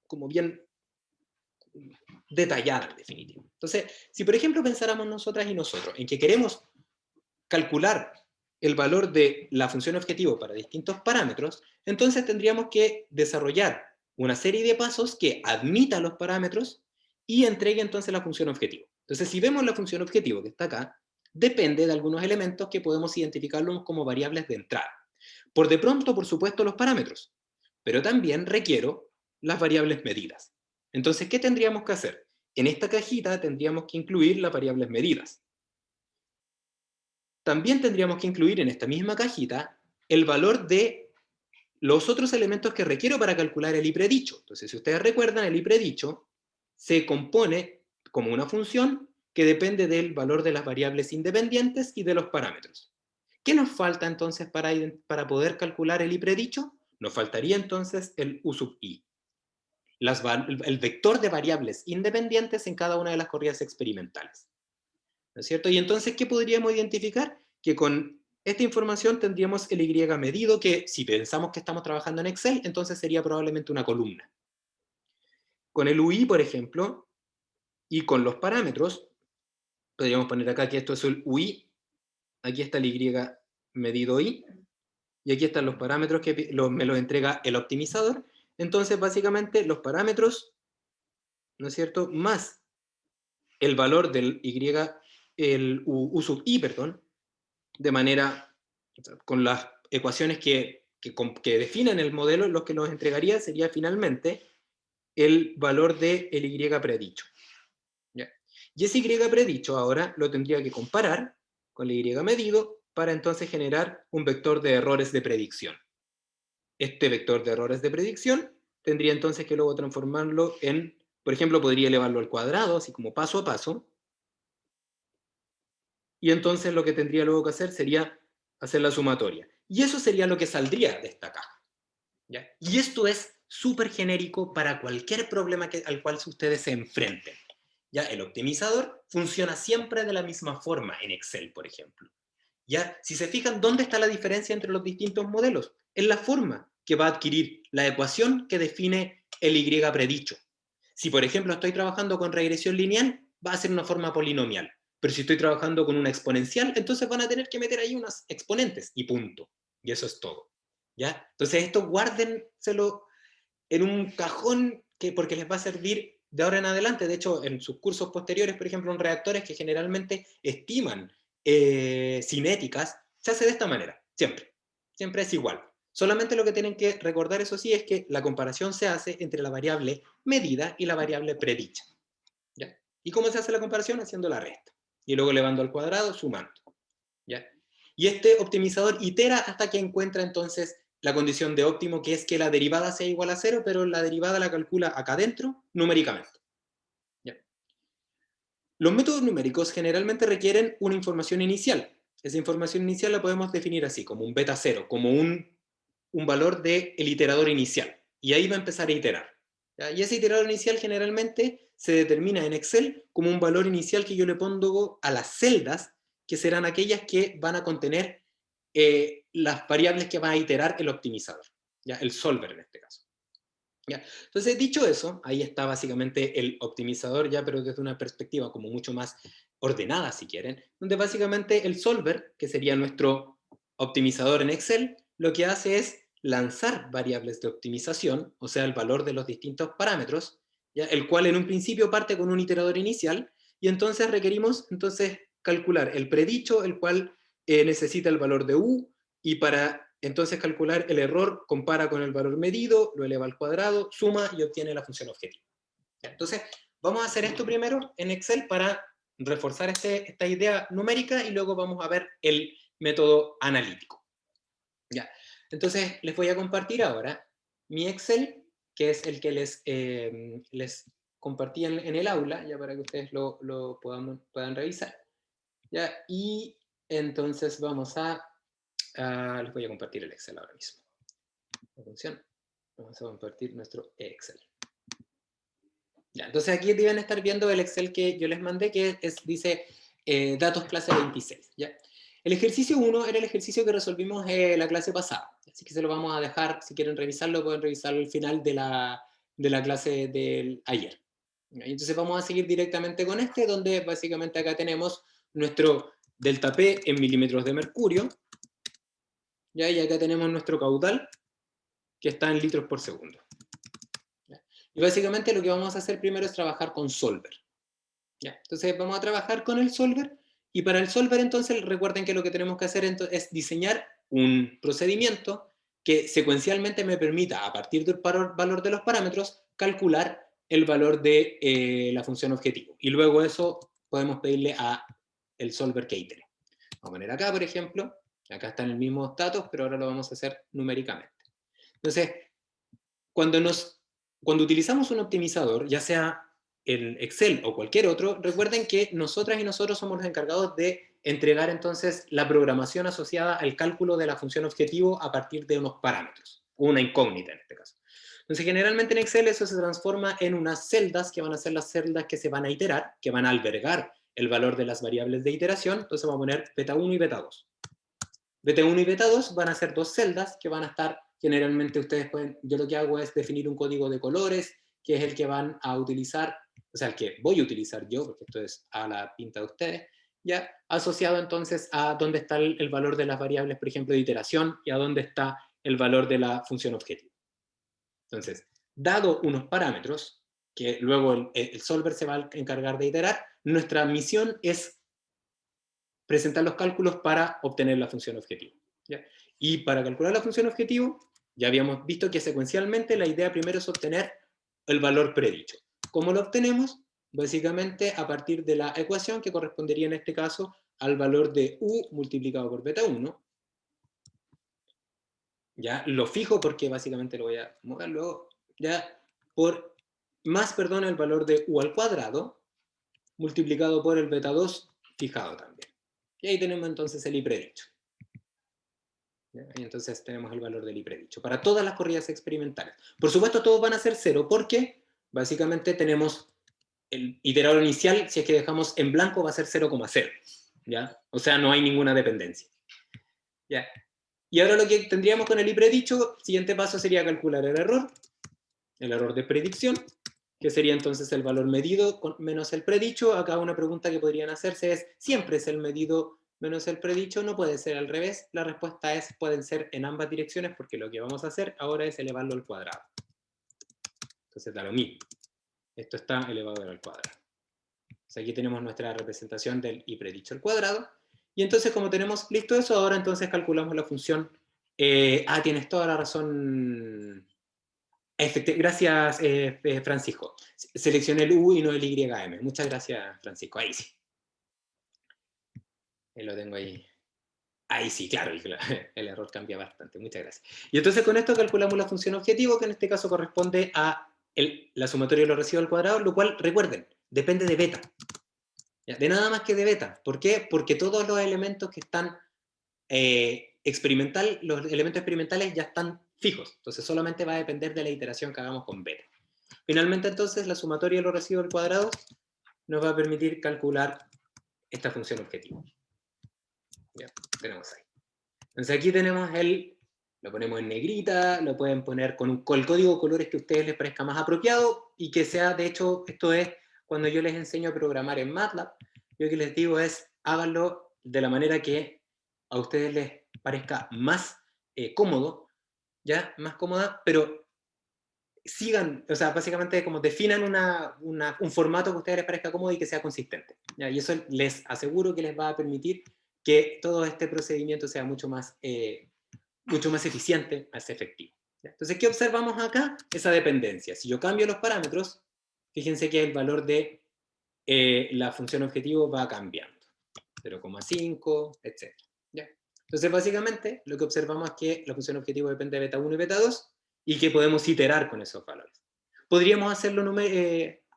como bien detallada, en definitiva. Entonces, si por ejemplo pensáramos nosotras y nosotros en que queremos calcular el valor de la función objetivo para distintos parámetros, entonces tendríamos que desarrollar una serie de pasos que admita los parámetros y entregue entonces la función objetivo. Entonces, si vemos la función objetivo que está acá, depende de algunos elementos que podemos identificarlos como variables de entrada. Por de pronto, por supuesto, los parámetros, pero también requiero las variables medidas. Entonces, ¿qué tendríamos que hacer? En esta cajita tendríamos que incluir las variables medidas. También tendríamos que incluir en esta misma cajita el valor de los otros elementos que requiero para calcular el ipredicho. Entonces, si ustedes recuerdan, el ipredicho se compone como una función que depende del valor de las variables independientes y de los parámetros. ¿Qué nos falta entonces para poder calcular el ipredicho? Nos faltaría entonces el u sub i, el vector de variables independientes en cada una de las corridas experimentales. ¿No es cierto? Y entonces, ¿qué podríamos identificar? Que con esta información tendríamos el Y medido, que si pensamos que estamos trabajando en Excel, entonces sería probablemente una columna. Con el UI, por ejemplo, y con los parámetros, podríamos poner acá que esto es el UI, aquí está el Y medido I, y aquí están los parámetros que me los entrega el optimizador. Entonces, básicamente, los parámetros, ¿no es cierto?, más el valor del Y, el U sub I, perdón, de manera, con las ecuaciones que definen el modelo, lo que nos entregaría sería finalmente el valor del Y predicho. ¿Ya? Y ese Y predicho ahora lo tendría que comparar con el Y medido para entonces generar un vector de errores de predicción. Este vector de errores de predicción tendría entonces que luego transformarlo en, por ejemplo, podría elevarlo al cuadrado, así como paso a paso, y entonces lo que tendría luego que hacer sería hacer la sumatoria. Y eso sería lo que saldría de esta caja. ¿Ya? Y esto es súper genérico para cualquier problema al cual ustedes se enfrenten. ¿Ya? El optimizador funciona siempre de la misma forma en Excel, por ejemplo. ¿Ya? Si se fijan, ¿dónde está la diferencia entre los distintos modelos? En la forma que va a adquirir la ecuación que define el Y predicho. Si, por ejemplo, estoy trabajando con regresión lineal, va a ser una forma polinomial. Pero si estoy trabajando con una exponencial, entonces van a tener que meter ahí unas exponentes y punto. Y eso es todo. ¿Ya? Entonces esto guárdenselo en un cajón porque les va a servir de ahora en adelante. De hecho, en sus cursos posteriores, por ejemplo, en reactores que generalmente estiman cinéticas, se hace de esta manera, siempre. Siempre es igual. Solamente lo que tienen que recordar, eso sí, es que la comparación se hace entre la variable medida y la variable predicha. ¿Ya? ¿Y cómo se hace la comparación? Haciendo la resta. Y luego elevando al cuadrado, sumando. ¿Ya? Y este optimizador itera hasta que encuentra entonces la condición de óptimo, que es que la derivada sea igual a 0, pero la derivada la calcula acá adentro numéricamente. ¿Ya? Los métodos numéricos generalmente requieren una información inicial. Esa información inicial la podemos definir así, como un beta 0, como un valor del iterador inicial. Y ahí va a empezar a iterar. ¿Ya? Y ese iterador inicial generalmente se determina en Excel como un valor inicial que yo le pongo a las celdas, que serán aquellas que van a contener las variables que va a iterar el optimizador, ¿ya? El solver en este caso. ¿Ya? Entonces, dicho eso, ahí está básicamente el optimizador, ya, pero desde una perspectiva como mucho más ordenada, si quieren, donde básicamente el solver, que sería nuestro optimizador en Excel, lo que hace es lanzar variables de optimización, o sea, el valor de los distintos parámetros, ¿ya? El cual en un principio parte con un iterador inicial, y entonces requerimos calcular el predicho, el cual necesita el valor de u, y para entonces calcular el error, compara con el valor medido, lo eleva al cuadrado, suma y obtiene la función objetivo. Entonces, vamos a hacer esto primero en Excel para reforzar esta idea numérica, y luego vamos a ver el método analítico. Ya. Entonces, les voy a compartir ahora mi Excel, que es el que les compartí en el aula, ya para que ustedes lo puedan revisar. ¿Ya? Y entonces vamos les voy a compartir el Excel ahora mismo. Atención, vamos a compartir nuestro Excel. Ya, entonces aquí deben estar viendo el Excel que yo les mandé, que dice datos clase 26. ¿Ya? El ejercicio 1 era el ejercicio que resolvimos la clase pasada, así que se lo vamos a dejar, si quieren revisarlo, pueden revisarlo al final de la clase del ayer. ¿Ya? Entonces vamos a seguir directamente con donde básicamente acá tenemos nuestro delta P en milímetros de mercurio, ¿ya? Y acá tenemos nuestro caudal, que está en litros por segundo. ¿Ya? Y básicamente lo que vamos a hacer primero es trabajar con solver. ¿Ya? Entonces vamos a trabajar con el solver, y para el solver entonces recuerden que lo que tenemos que hacer es diseñar un procedimiento que secuencialmente me permita, a partir del valor de los parámetros, calcular el valor de la función objetivo. Y luego eso podemos pedirle a el solver que itere. Vamos a poner acá, por ejemplo, acá están los mismos datos, pero ahora lo vamos a hacer numéricamente. Entonces, cuando utilizamos un optimizador, ya sea en Excel o cualquier otro, recuerden que nosotras y nosotros somos los encargados de entregar entonces la programación asociada al cálculo de la función objetivo a partir de unos parámetros, una incógnita en este caso. Entonces, generalmente en Excel eso se transforma en unas celdas que van a ser las celdas que se van a iterar, que van a albergar el valor de las variables de iteración. Entonces vamos a poner beta 1 y beta 2. Beta 1 y beta 2 van a ser dos celdas que van a estar, generalmente ustedes pueden, yo lo que hago es definir un código de colores, que es el que van a utilizar, o sea, el que voy a utilizar yo, porque esto es a la pinta de ustedes, ya asociado entonces a dónde está el valor de las variables, por ejemplo, de iteración, y a dónde está el valor de la función objetivo. Entonces, dado unos parámetros, que luego el solver se va a encargar de iterar, nuestra misión es presentar los cálculos para obtener la función objetivo. ¿Ya? Y para calcular la función objetivo, ya habíamos visto que secuencialmente la idea primero es obtener el valor predicho. ¿Cómo lo obtenemos? Básicamente a partir de la ecuación que correspondería en este caso al valor de u multiplicado por beta 1. Ya lo fijo porque básicamente lo voy a mover luego. Ya por más, perdón, el valor de u al cuadrado multiplicado por el beta 2 fijado también. Y ahí tenemos entonces el i predicho. Y entonces tenemos el valor del i predicho para todas las corridas experimentales. Por supuesto, todos van a ser 0 porque básicamente tenemos el iterador inicial, si es que dejamos en blanco, va a ser 0,0. ¿Ya? O sea, no hay ninguna dependencia. ¿Ya? Y ahora lo que tendríamos con el i predicho, el siguiente paso sería calcular el error de predicción, que sería entonces el valor medido menos el predicho. Acá una pregunta que podrían hacerse es, ¿siempre es el medido menos el predicho? No puede ser al revés. La respuesta es, pueden ser en ambas direcciones, porque lo que vamos a hacer ahora es elevarlo al cuadrado. Entonces da lo mismo. Esto está elevado al cuadrado. Entonces aquí tenemos nuestra representación del y predicho al cuadrado. Y entonces, como tenemos listo eso, ahora entonces calculamos la función. Tienes toda la razón. Gracias, Francisco. Seleccioné el U y no el YM. Muchas gracias, Francisco. Ahí sí. Lo tengo ahí. Ahí sí, claro, el error cambia bastante. Muchas gracias. Y entonces con esto calculamos la función objetivo, que en este caso corresponde a la sumatoria de los residuos al cuadrado, lo cual, recuerden, depende de beta. ¿Ya? De nada más que de beta. ¿Por qué? Porque todos los elementos que están los elementos experimentales ya están fijos. Entonces solamente va a depender de la iteración que hagamos con beta. Finalmente, entonces, la sumatoria de los residuos al cuadrado nos va a permitir calcular esta función objetivo. Ya, tenemos ahí. Entonces aquí tenemos lo ponemos en negrita, lo pueden poner con el código de colores que a ustedes les parezca más apropiado y que sea, de hecho, esto es cuando yo les enseño a programar en MATLAB, yo lo que les digo es, háganlo de la manera que a ustedes les parezca más cómodo, ¿ya? Más cómoda, pero sigan, o sea, básicamente como definan un formato que a ustedes les parezca cómodo y que sea consistente, ¿ya? Y eso les aseguro que les va a permitir que todo este procedimiento sea mucho más eficiente, más efectivo. Entonces, ¿qué observamos acá? Esa dependencia. Si yo cambio los parámetros, fíjense que el valor de la función objetivo va cambiando. 0,5, etc. ¿Ya? Entonces, básicamente, lo que observamos es que la función objetivo depende de beta 1 y beta 2 y que podemos iterar con esos valores. ¿Podríamos hacerlo,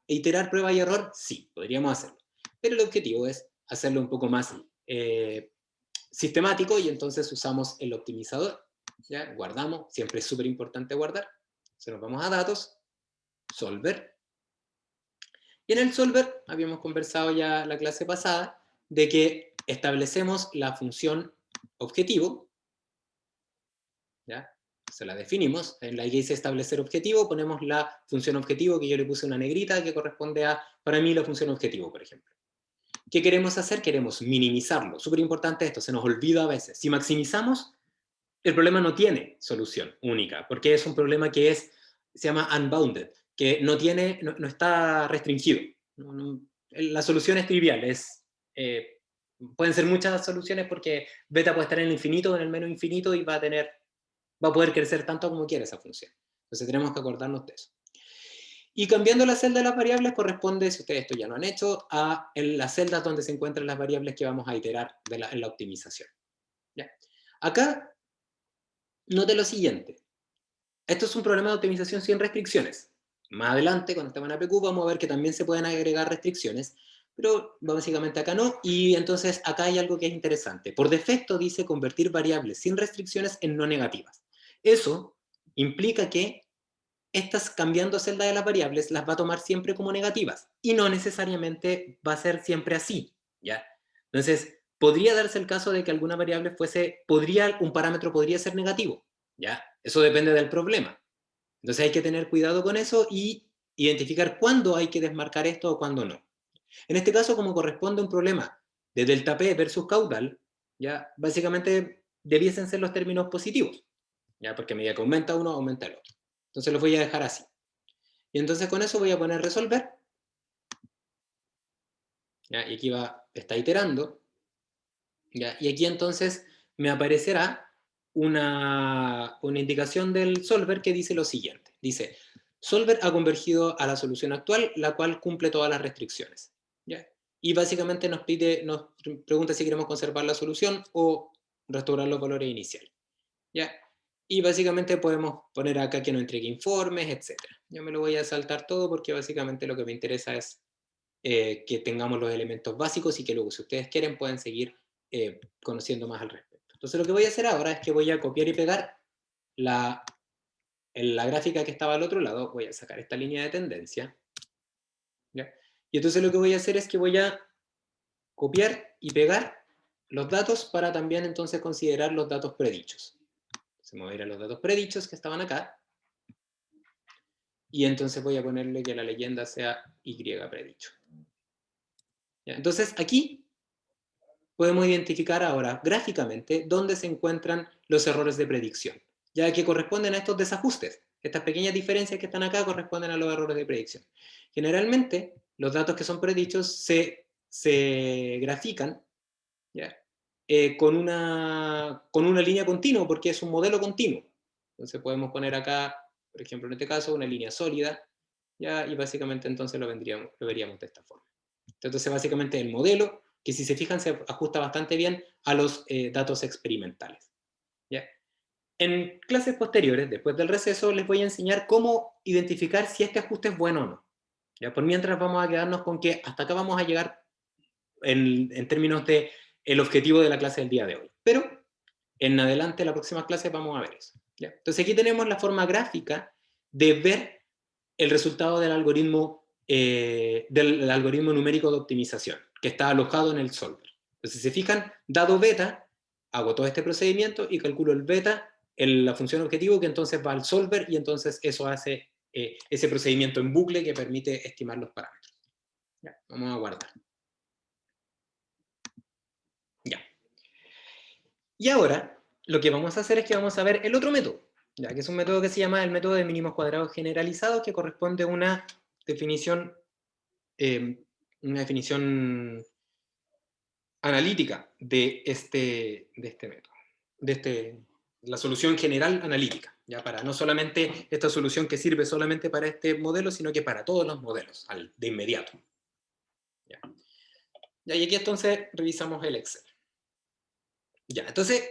iterar prueba y error? Sí, podríamos hacerlo. Pero el objetivo es hacerlo un poco más sistemático y entonces usamos el optimizador. ¿Ya? Guardamos, siempre es súper importante guardar. Entonces nos vamos a datos, solver. Y en el solver habíamos conversado ya la clase pasada de que establecemos la función objetivo. ¿Ya? Se la definimos. En la que dice establecer objetivo, ponemos la función objetivo que yo le puse una negrita que corresponde a, para mí, la función objetivo, por ejemplo. ¿Qué queremos hacer? Queremos minimizarlo. Súper importante esto, se nos olvida a veces. Si maximizamos, el problema no tiene solución única, porque es un problema que se llama unbounded, que no está restringido. La solución es trivial, pueden ser muchas soluciones porque beta puede estar en el infinito o en el menos infinito y va a poder crecer tanto como quiera esa función. Entonces tenemos que acordarnos de eso. Y cambiando la celda de las variables corresponde, si ustedes esto ya lo han hecho, a las celdas donde se encuentran las variables que vamos a iterar en la optimización. ¿Ya? Acá note lo siguiente. Esto es un problema de optimización sin restricciones. Más adelante, cuando estemos en APQ, vamos a ver que también se pueden agregar restricciones, pero básicamente acá no. Y entonces acá hay algo que es interesante. Por defecto dice convertir variables sin restricciones en no negativas. Eso implica que estas cambiando celda de las variables las va a tomar siempre como negativas. Y no necesariamente va a ser siempre así. ¿Ya? Entonces, podría darse el caso de que alguna variable un parámetro podría ser negativo. ¿Ya? Eso depende del problema. Entonces hay que tener cuidado con eso y identificar cuándo hay que desmarcar esto o cuándo no. En este caso, como corresponde a un problema de delta P versus caudal, ¿ya? Básicamente debiesen ser los términos positivos, ¿ya? Porque a medida que aumenta uno, aumenta el otro. Entonces los voy a dejar así. Y entonces con eso voy a poner resolver. ¿Ya? Y aquí está iterando. ¿Ya? Y aquí entonces me aparecerá una indicación del solver que dice lo siguiente. Dice, solver ha convergido a la solución actual, la cual cumple todas las restricciones. ¿Ya? Y básicamente nos pregunta si queremos conservar la solución o restaurar los valores iniciales. ¿Ya? Y básicamente podemos poner acá que no entregue informes, etc. Yo me lo voy a saltar todo porque básicamente lo que me interesa es que tengamos los elementos básicos y que luego, si ustedes quieren, pueden seguir conociendo más al respecto. Entonces lo que voy a hacer ahora es que voy a copiar y pegar la gráfica que estaba al otro lado. Voy a sacar esta línea de tendencia. ¿Ya? Y entonces lo que voy a hacer es que voy a copiar y pegar los datos para también entonces considerar los datos predichos. Se me voy a ir a los datos predichos que estaban acá. Y entonces voy a ponerle que la leyenda sea Y predicho. ¿Ya? Entonces aquí podemos identificar ahora gráficamente dónde se encuentran los errores de predicción, ya que corresponden a estos desajustes. Estas pequeñas diferencias que están acá corresponden a los errores de predicción. Generalmente, los datos que son predichos se grafican, ¿ya? Con una línea continua, porque es un modelo continuo. Entonces podemos poner acá, por ejemplo, en este caso, una línea sólida, ¿ya? Y básicamente entonces lo veríamos de esta forma. Entonces básicamente el modelo, que si se fijan se ajusta bastante bien a los datos experimentales, ¿ya? En clases posteriores, después del receso, les voy a enseñar cómo identificar si este ajuste es bueno o no. ¿Ya? Por mientras vamos a quedarnos con que hasta acá vamos a llegar en términos de el objetivo de la clase del día de hoy. Pero en adelante, en la próxima clase, vamos a ver eso, ¿ya? Entonces aquí tenemos la forma gráfica de ver el resultado del algoritmo numérico de optimización, que está alojado en el solver. Entonces, si se fijan, dado beta, hago todo este procedimiento y calculo el beta, la función objetivo, que entonces va al solver, y entonces eso hace ese procedimiento en bucle que permite estimar los parámetros. Ya, vamos a guardar. Ya. Y ahora, lo que vamos a hacer es que vamos a ver el otro método, ya, que es un método que se llama el método de mínimos cuadrados generalizados, que corresponde a una definición analítica de este método, de la solución general analítica, ya, para no solamente esta solución que sirve solamente para este modelo, sino que para todos los modelos, de inmediato. Ya. Ya, y aquí entonces revisamos el Excel. Ya, entonces,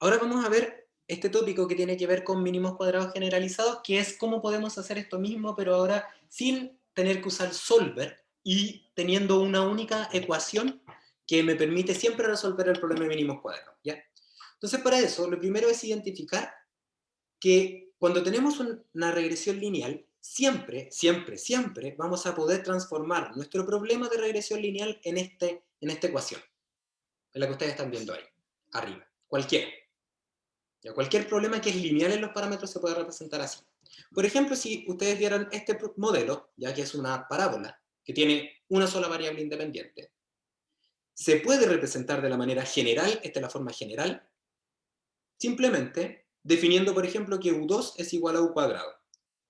ahora vamos a ver este tópico que tiene que ver con mínimos cuadrados generalizados, que es cómo podemos hacer esto mismo, pero ahora sin tener que usar solver y teniendo una única ecuación que me permite siempre resolver el problema de mínimos cuadrados, ¿ya? Entonces, para eso, lo primero es identificar que cuando tenemos una regresión lineal, siempre, siempre, siempre vamos a poder transformar nuestro problema de regresión lineal en esta ecuación, en la que ustedes están viendo ahí, arriba, cualquiera. Ya, cualquier problema que es lineal en los parámetros se puede representar así. Por ejemplo, si ustedes vieran este modelo, ya que es una parábola, que tiene una sola variable independiente, se puede representar de la manera general, esta es la forma general, simplemente definiendo, por ejemplo, que U2 es igual a U cuadrado.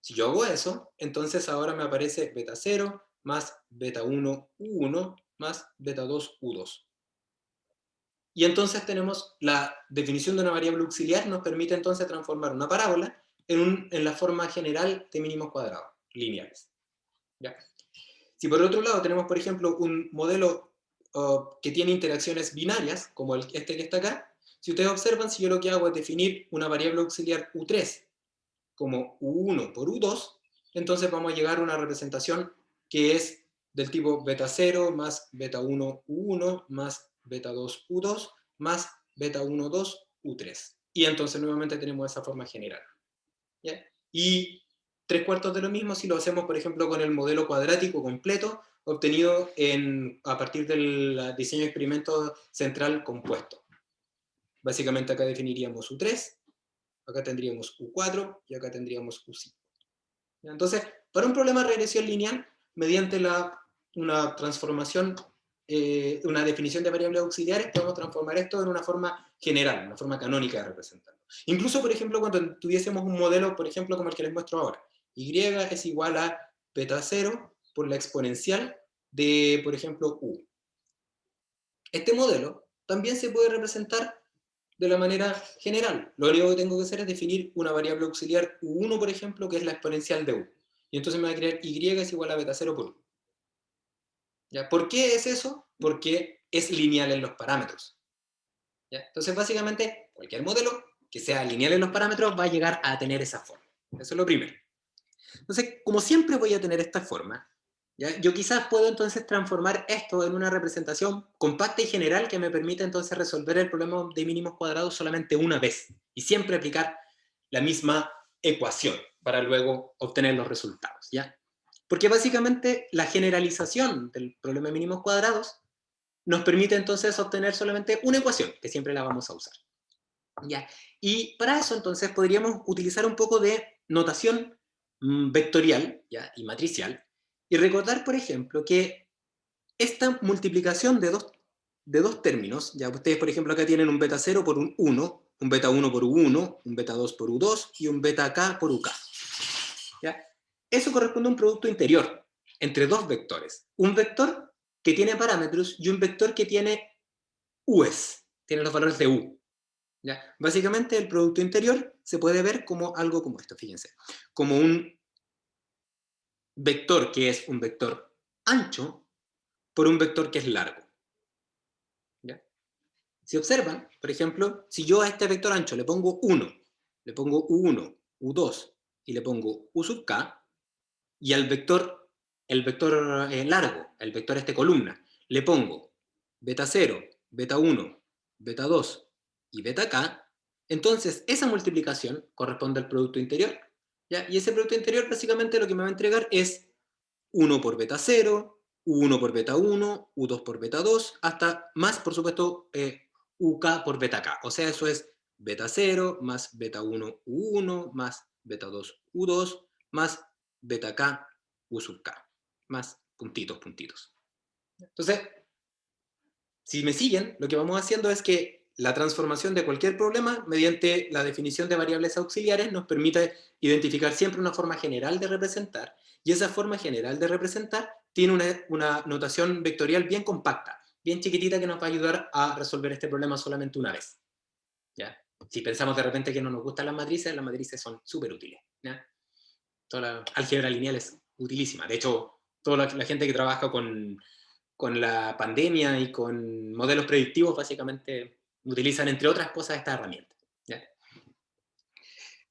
Si yo hago eso, entonces ahora me aparece beta 0 más beta 1 U1 más beta 2 U2. Y entonces tenemos la definición de una variable auxiliar, nos permite entonces transformar una parábola en la forma general de mínimos cuadrados, lineales. ¿Ya? Si por otro lado tenemos, por ejemplo, un modelo que tiene interacciones binarias, como este que está acá, si ustedes observan, si yo lo que hago es definir una variable auxiliar U3 como U1 por U2, entonces vamos a llegar a una representación que es del tipo beta 0 más beta 1 U1 más beta 2 U2 más beta 1 2 U3. Y entonces nuevamente tenemos esa forma general. ¿Ya? Y 3/4 de lo mismo si lo hacemos, por ejemplo, con el modelo cuadrático completo obtenido a partir del diseño de experimento central compuesto. Básicamente acá definiríamos U3, acá tendríamos U4 y acá tendríamos U5. Entonces, para un problema de regresión lineal, mediante una transformación, una definición de variables auxiliares, podemos transformar esto en una forma general, una forma canónica de representarlo. Incluso, por ejemplo, cuando tuviésemos un modelo, por ejemplo, como el que les muestro ahora, y es igual a beta 0 por la exponencial de, por ejemplo, U. Este modelo también se puede representar de la manera general. Lo único que tengo que hacer es definir una variable auxiliar U1, por ejemplo, que es la exponencial de U. Y entonces me va a crear Y es igual a beta 0 por U. ¿Ya? ¿Por qué es eso? Porque es lineal en los parámetros. ¿Ya? Entonces, básicamente, cualquier modelo que sea lineal en los parámetros va a llegar a tener esa forma. Eso es lo primero. Entonces, como siempre voy a tener esta forma, ¿ya? Yo quizás puedo entonces transformar esto en una representación compacta y general que me permita entonces resolver el problema de mínimos cuadrados solamente una vez y siempre aplicar la misma ecuación para luego obtener los resultados, ¿ya? Porque básicamente la generalización del problema de mínimos cuadrados nos permite entonces obtener solamente una ecuación, que siempre la vamos a usar, ¿ya? Y para eso entonces podríamos utilizar un poco de notación vectorial, ¿ya? Y matricial, y recordar, por ejemplo, que esta multiplicación de dos términos, ya ustedes, por ejemplo, acá tienen un beta 0 por un 1, un beta 1 por U1, un beta 2 por U2 y un beta k por UK. ¿ya? Eso corresponde a un producto interior entre dos vectores. Un vector que tiene parámetros y un vector que tiene u's, tiene los valores de u. ¿Ya? Básicamente el producto interior se puede ver como algo como esto, fíjense. Como un vector que es un vector ancho por un vector que es largo. ¿Ya? Si observan, por ejemplo, si yo a este vector ancho le pongo 1, le pongo u1, u2 y le pongo u sub k, y al vector, el vector largo, el vector columna, le pongo beta 0, beta 1, beta 2 y beta k, entonces esa multiplicación corresponde al producto interior. ¿Ya? Y ese producto interior básicamente lo que me va a entregar es 1 por beta 0, u1 por beta 1, u2 por beta 2, hasta más, por supuesto, uk por beta k. O sea, eso es beta 0 más beta 1, u1 más beta 2, u2 más beta k, u sub k. Más puntitos, puntitos. Entonces, si me siguen, lo que vamos haciendo es que la transformación de cualquier problema mediante la definición de variables auxiliares nos permite identificar siempre una forma general de representar, y esa forma general de representar tiene una notación vectorial bien compacta, bien chiquitita, que nos va a ayudar a resolver este problema solamente una vez. ¿Ya? Si pensamos de repente que no nos gustan las matrices son súper útiles. ¿Ya? Toda la álgebra lineal es utilísima. De hecho, toda la gente que trabaja con la pandemia y con modelos predictivos básicamente utilizan, entre otras cosas, esta herramienta. ¿Ya?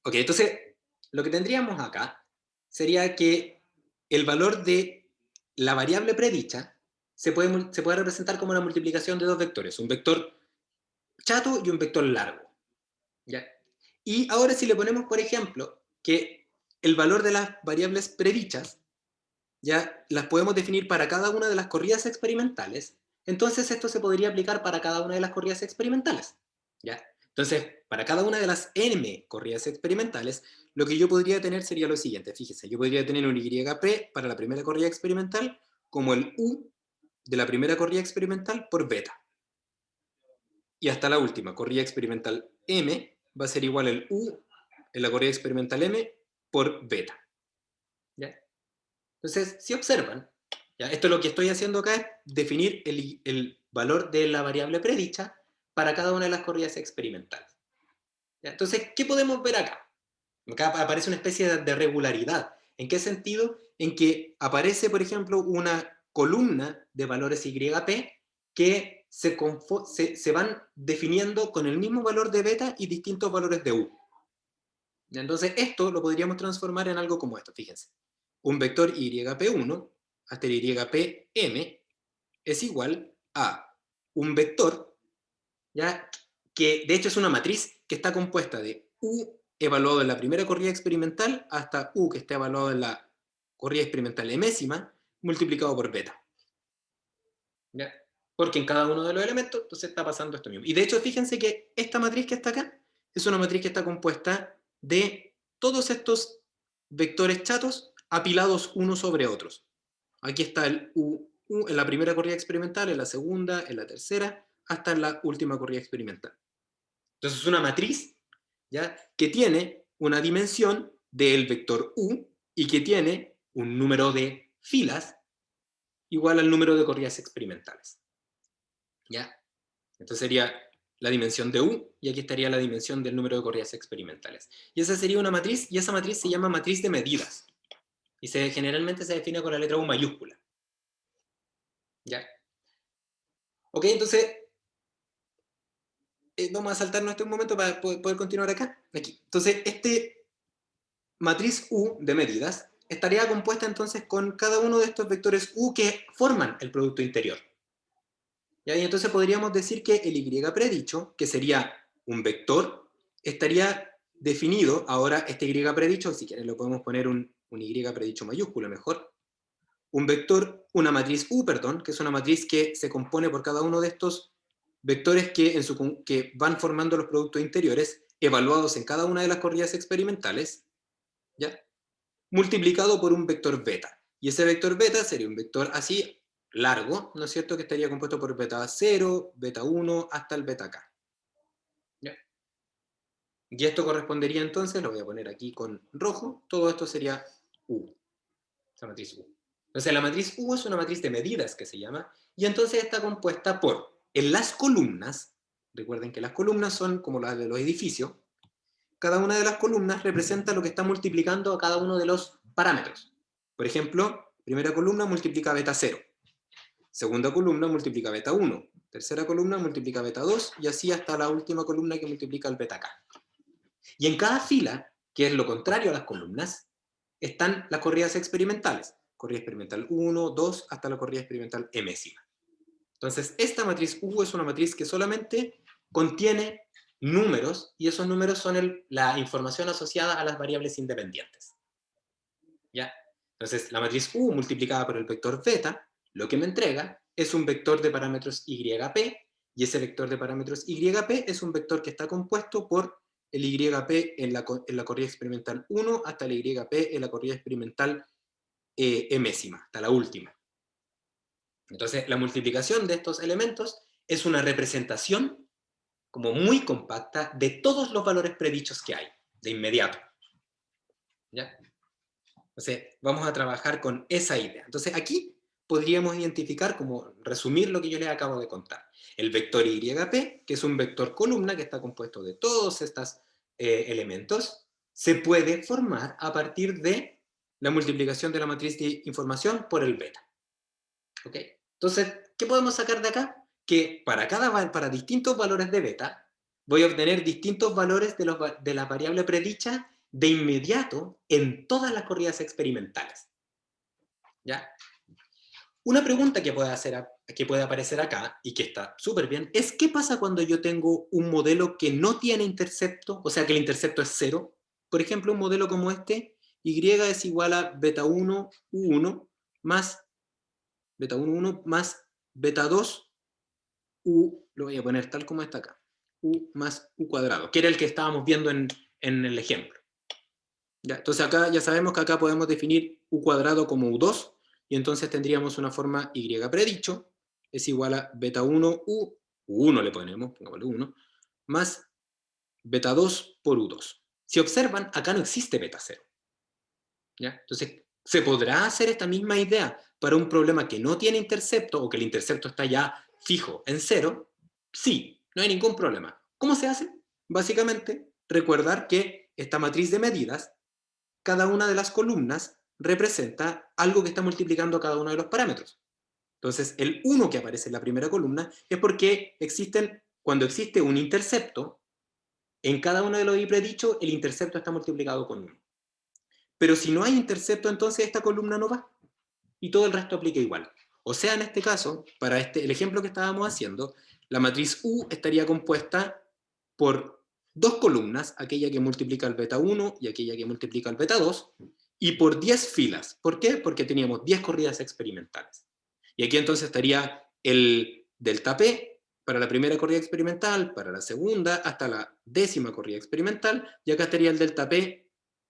Ok, entonces, lo que tendríamos acá sería que el valor de la variable predicha se puede representar como una multiplicación de dos vectores, un vector chato y un vector largo. ¿Ya? Y ahora si le ponemos, por ejemplo, que el valor de las variables predichas ya las podemos definir para cada una de las corridas experimentales, entonces esto se podría aplicar para cada una de las corridas experimentales. ¿Ya? Entonces, para cada una de las n corridas experimentales, lo que yo podría tener sería lo siguiente. Fíjense, yo podría tener un YP para la primera corrida experimental como el U de la primera corrida experimental por beta. Y hasta la última corrida experimental M va a ser igual al U en la corrida experimental M por beta. ¿Ya? Entonces, si observan, ¿ya? Esto lo que estoy haciendo acá es definir el valor de la variable predicha para cada una de las corridas experimentales. ¿Ya? Entonces, ¿qué podemos ver acá? Acá aparece una especie de regularidad. ¿En qué sentido? En que aparece, por ejemplo, una columna de valores YP que se van definiendo con el mismo valor de beta y distintos valores de U. Entonces, esto lo podríamos transformar en algo como esto, fíjense. Un vector YP1 hasta el YPM es igual a un vector, ¿ya? Que de hecho es una matriz que está compuesta de U evaluado en la primera corrida experimental hasta U que está evaluado en la corrida experimental enésima multiplicado por beta. ¿Ya? Porque en cada uno de los elementos entonces está pasando esto mismo. Y de hecho, fíjense que esta matriz que está acá es una matriz que está compuesta de todos estos vectores chatos apilados unos sobre otros. Aquí está el U en la primera corrida experimental, en la segunda, en la tercera, hasta en la última corrida experimental. Entonces es una matriz, ¿ya? Que tiene una dimensión del vector U y que tiene un número de filas igual al número de corridas experimentales. ¿Ya? Entonces sería la dimensión de U, y aquí estaría la dimensión del número de corridas experimentales. Y esa sería una matriz, y esa matriz se llama matriz de medidas. Y generalmente se define con la letra U mayúscula. ¿Ya? Ok, entonces, vamos a saltarnos este un momento para poder continuar acá. Aquí. Entonces, este matriz U de medidas estaría compuesta entonces con cada uno de estos vectores U que forman el producto interior. ¿Ya? Y entonces podríamos decir que el Y predicho, que sería un vector, estaría definido, ahora este Y predicho, si quieren lo podemos poner un Y predicho mayúsculo mejor, un vector, una matriz U, perdón, que es una matriz que se compone por cada uno de estos vectores que van formando los productos interiores, evaluados en cada una de las corridas experimentales, ¿ya? Multiplicado por un vector beta. Y ese vector beta sería un vector así, largo, ¿no es cierto?, que estaría compuesto por beta 0, beta 1, hasta el beta k. ¿Ya? Y esto correspondería entonces, lo voy a poner aquí con rojo, todo esto sería U. Esa matriz U. Entonces la matriz U es una matriz de medidas que se llama, y entonces está compuesta por, en las columnas, recuerden que las columnas son como las de los edificios, cada una de las columnas representa lo que está multiplicando a cada uno de los parámetros. Por ejemplo, primera columna multiplica beta 0, segunda columna multiplica beta 1, tercera columna multiplica beta 2, y así hasta la última columna que multiplica el beta k. Y en cada fila, que es lo contrario a las columnas, están las corridas experimentales. Corrida experimental 1, 2, hasta la corrida experimental mésima. Entonces, esta matriz U es una matriz que solamente contiene números, y esos números son la información asociada a las variables independientes. ¿Ya? Entonces, la matriz U multiplicada por el vector beta, lo que me entrega es un vector de parámetros YP, y ese vector de parámetros YP es un vector que está compuesto por el YP en la corrida experimental 1 hasta el YP en la corrida experimental mésima, hasta la última. Entonces, la multiplicación de estos elementos es una representación como muy compacta de todos los valores predichos que hay, de inmediato. ¿Ya? Entonces, vamos a trabajar con esa idea. Entonces, aquí podríamos identificar, como resumir lo que yo les acabo de contar. El vector YP, que es un vector columna que está compuesto de todos estos elementos, se puede formar a partir de la multiplicación de la matriz de información por el beta. ¿Ok? Entonces, ¿qué podemos sacar de acá? Que para distintos valores de beta, voy a obtener distintos valores de la variable predicha de inmediato en todas las corridas experimentales. ¿Ya? Una pregunta que puede aparecer acá, y que está súper bien, es ¿qué pasa cuando yo tengo un modelo que no tiene intercepto? O sea, que el intercepto es 0. Por ejemplo, un modelo como este, Y es igual a beta 1, U1, más beta 1, 1, más beta 2, U, lo voy a poner tal como está acá, U más U cuadrado, que era el que estábamos viendo en el ejemplo. ¿Ya? Entonces acá ya sabemos que acá podemos definir U cuadrado como U2, y entonces tendríamos una forma Y predicho, es igual a beta 1 U1 le ponemos, pongámosle 1, más beta 2 por U2. Si observan, acá no existe beta 0. ¿Ya? Entonces, ¿se podrá hacer esta misma idea para un problema que no tiene intercepto, o que el intercepto está ya fijo en 0? Sí, no hay ningún problema. ¿Cómo se hace? Básicamente, recordar que esta matriz de medidas, cada una de las columnas representa algo que está multiplicando cada uno de los parámetros. Entonces, el 1 que aparece en la primera columna es porque cuando existe un intercepto, en cada uno de los y predicho, el intercepto está multiplicado con 1. Pero si no hay intercepto, entonces esta columna no va, y todo el resto aplica igual. O sea, en este caso, para el ejemplo que estábamos haciendo, la matriz U estaría compuesta por dos columnas, aquella que multiplica el beta 1 y aquella que multiplica el beta 2, y por 10 filas. ¿Por qué? Porque teníamos 10 corridas experimentales. Y aquí entonces estaría el delta P para la primera corrida experimental, para la segunda, hasta la 10ª corrida experimental, y acá estaría el delta P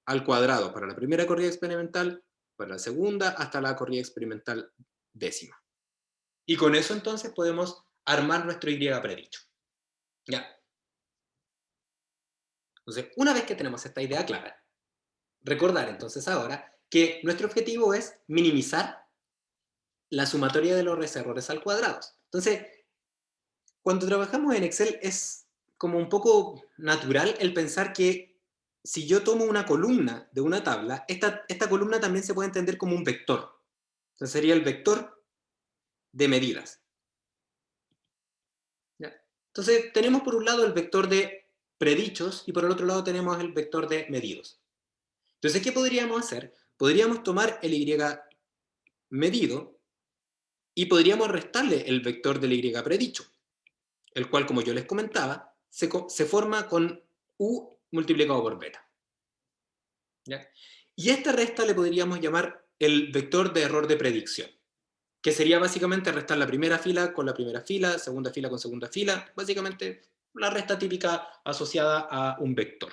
al cuadrado para la primera corrida experimental, para la segunda, hasta la corrida experimental 10ª. Y con eso entonces podemos armar nuestro Y predicho. ¿Ya? Entonces, una vez que tenemos esta idea clara, recordar entonces ahora que nuestro objetivo es minimizar la sumatoria de los errores al cuadrado. Entonces, cuando trabajamos en Excel es como un poco natural el pensar que si yo tomo una columna de una tabla, esta columna también se puede entender como un vector. Entonces sería el vector de medidas. ¿Ya? Entonces tenemos por un lado el vector de predichos y por el otro lado tenemos el vector de medidos. Entonces, ¿qué podríamos hacer? Podríamos tomar el Y medido y podríamos restarle el vector del Y predicho, el cual, como yo les comentaba, se forma con U multiplicado por beta. ¿Ya? Y esta resta le podríamos llamar el vector de error de predicción, que sería básicamente restar la primera fila con la primera fila, segunda fila con segunda fila, básicamente la resta típica asociada a un vector.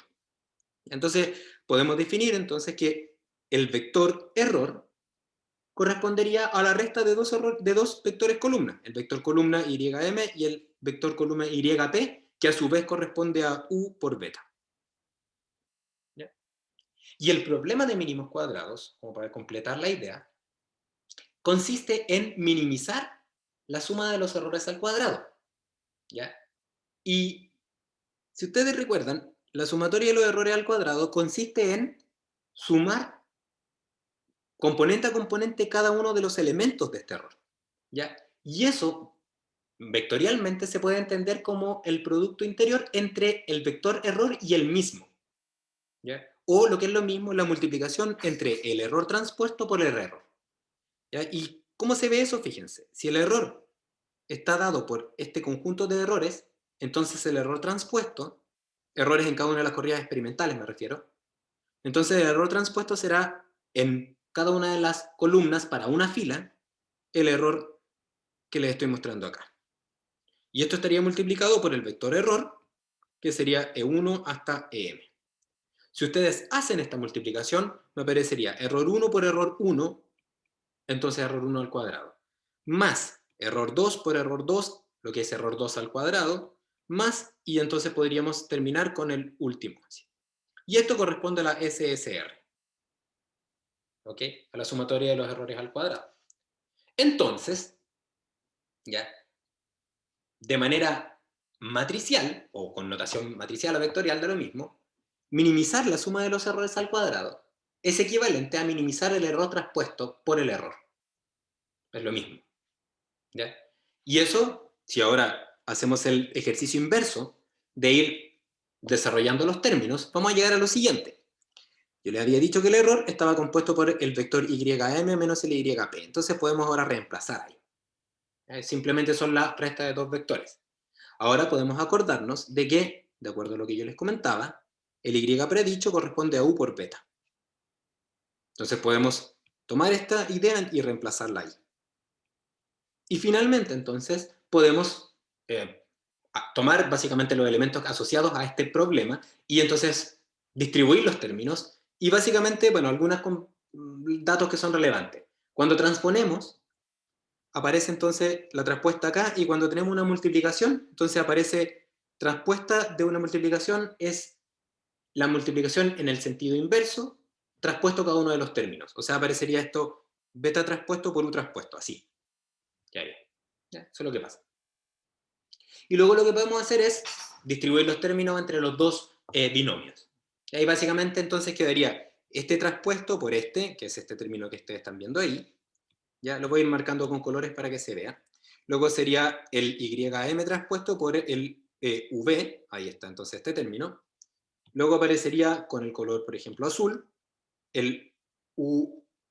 Entonces, podemos definir entonces que el vector error correspondería a la resta de dos vectores columna, el vector columna YM y el vector columna YP, que a su vez corresponde a U por beta. ¿Ya? Y el problema de mínimos cuadrados, como para completar la idea, consiste en minimizar la suma de los errores al cuadrado, ¿ya? Y si ustedes recuerdan, la sumatoria de los errores al cuadrado consiste en sumar componente a componente cada uno de los elementos de este error, ¿ya? Y eso, vectorialmente, se puede entender como el producto interior entre el vector error y el mismo, ¿ya? O lo que es lo mismo, la multiplicación entre el error transpuesto por el error, ¿ya? ¿Y cómo se ve eso? Fíjense, si el error está dado por este conjunto de errores, entonces el error transpuesto, errores en cada una de las corridas experimentales me refiero, entonces el error transpuesto será en cada una de las columnas para una fila el error que les estoy mostrando acá. Y esto estaría multiplicado por el vector error, que sería E1 hasta EM. Si ustedes hacen esta multiplicación, me aparecería error 1 por error 1, entonces error 1 al cuadrado, más error 2 por error 2, lo que es error 2 al cuadrado, más, y entonces podríamos terminar con el último. Y esto corresponde a la SSR, ¿ok? A la sumatoria de los errores al cuadrado. Entonces, ya, de manera matricial, o con notación matricial o vectorial de lo mismo, minimizar la suma de los errores al cuadrado es equivalente a minimizar el error traspuesto por el error. Es lo mismo, ¿ya? Y eso, si ahora hacemos el ejercicio inverso de ir desarrollando los términos, vamos a llegar a lo siguiente. Yo les había dicho que el error estaba compuesto por el vector ym menos el yp. Entonces podemos ahora reemplazar ahí. Simplemente son la resta de dos vectores. Ahora podemos acordarnos de que, de acuerdo a lo que yo les comentaba, el y predicho corresponde a u por beta. Entonces podemos tomar esta idea y reemplazarla ahí. Y finalmente, entonces, podemos tomar básicamente los elementos asociados a este problema y entonces distribuir los términos y básicamente, bueno, algunos datos que son relevantes. Cuando transponemos, aparece entonces la traspuesta acá, y cuando tenemos una multiplicación, entonces aparece traspuesta de una multiplicación es la multiplicación en el sentido inverso, traspuesto cada uno de los términos. O sea, aparecería esto beta traspuesto por u traspuesto, así. Ya, eso es lo que pasa. Y luego lo que podemos hacer es distribuir los términos entre los dos binomios. Y ahí básicamente entonces quedaría este traspuesto por este, que es este término que ustedes están viendo ahí. Ya lo voy a ir marcando con colores para que se vea. Luego sería el ym traspuesto por el v, ahí está entonces este término. Luego aparecería con el color, por ejemplo, azul, el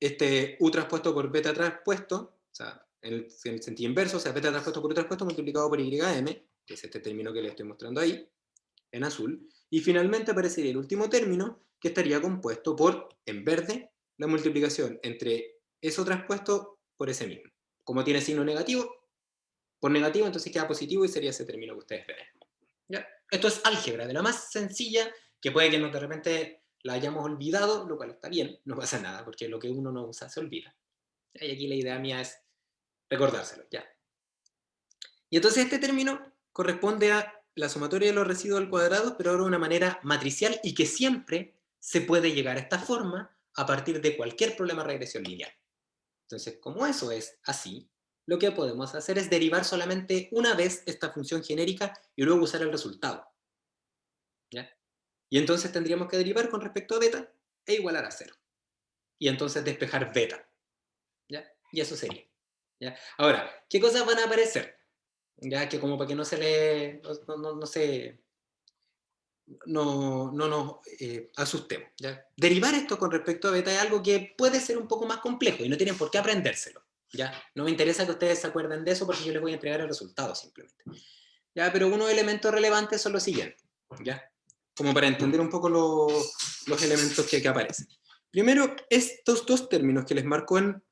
este u traspuesto por beta traspuesto, o sea, en el sentido inverso, o sea, beta traspuesto por u traspuesto multiplicado por ym, que es este término que les estoy mostrando ahí, en azul. Y finalmente aparecería el último término, que estaría compuesto por, en verde, la multiplicación entre eso traspuesto por ese mismo. Como tiene signo negativo, por negativo, entonces queda positivo y sería ese término que ustedes ven. ¿Ya? Esto es álgebra, de la más sencilla, que puede que de repente la hayamos olvidado, lo cual está bien, no pasa nada, porque lo que uno no usa se olvida. Y aquí la idea mía es recordárselo, ya. Y entonces este término corresponde a la sumatoria de los residuos al cuadrado, pero ahora de una manera matricial y que siempre se puede llegar a esta forma a partir de cualquier problema de regresión lineal. Entonces, como eso es así, lo que podemos hacer es derivar solamente una vez esta función genérica y luego usar el resultado. ¿Ya? Y entonces tendríamos que derivar con respecto a beta e igualar a 0. Y entonces despejar beta. ¿Ya? Y eso sería. ¿Ya? Ahora, ¿qué cosas van a aparecer? Ya que como para que no se le... no se... no nos asustemos. ¿Ya? Derivar esto con respecto a beta es algo que puede ser un poco más complejo y no tienen por qué aprendérselo. ¿Ya? No me interesa que ustedes se acuerden de eso porque yo les voy a entregar el resultado simplemente. ¿Ya? Pero unos elementos relevantes son los siguientes. ¿Ya? Como para entender un poco los elementos que aparecen. Primero, estos dos términos que les marco en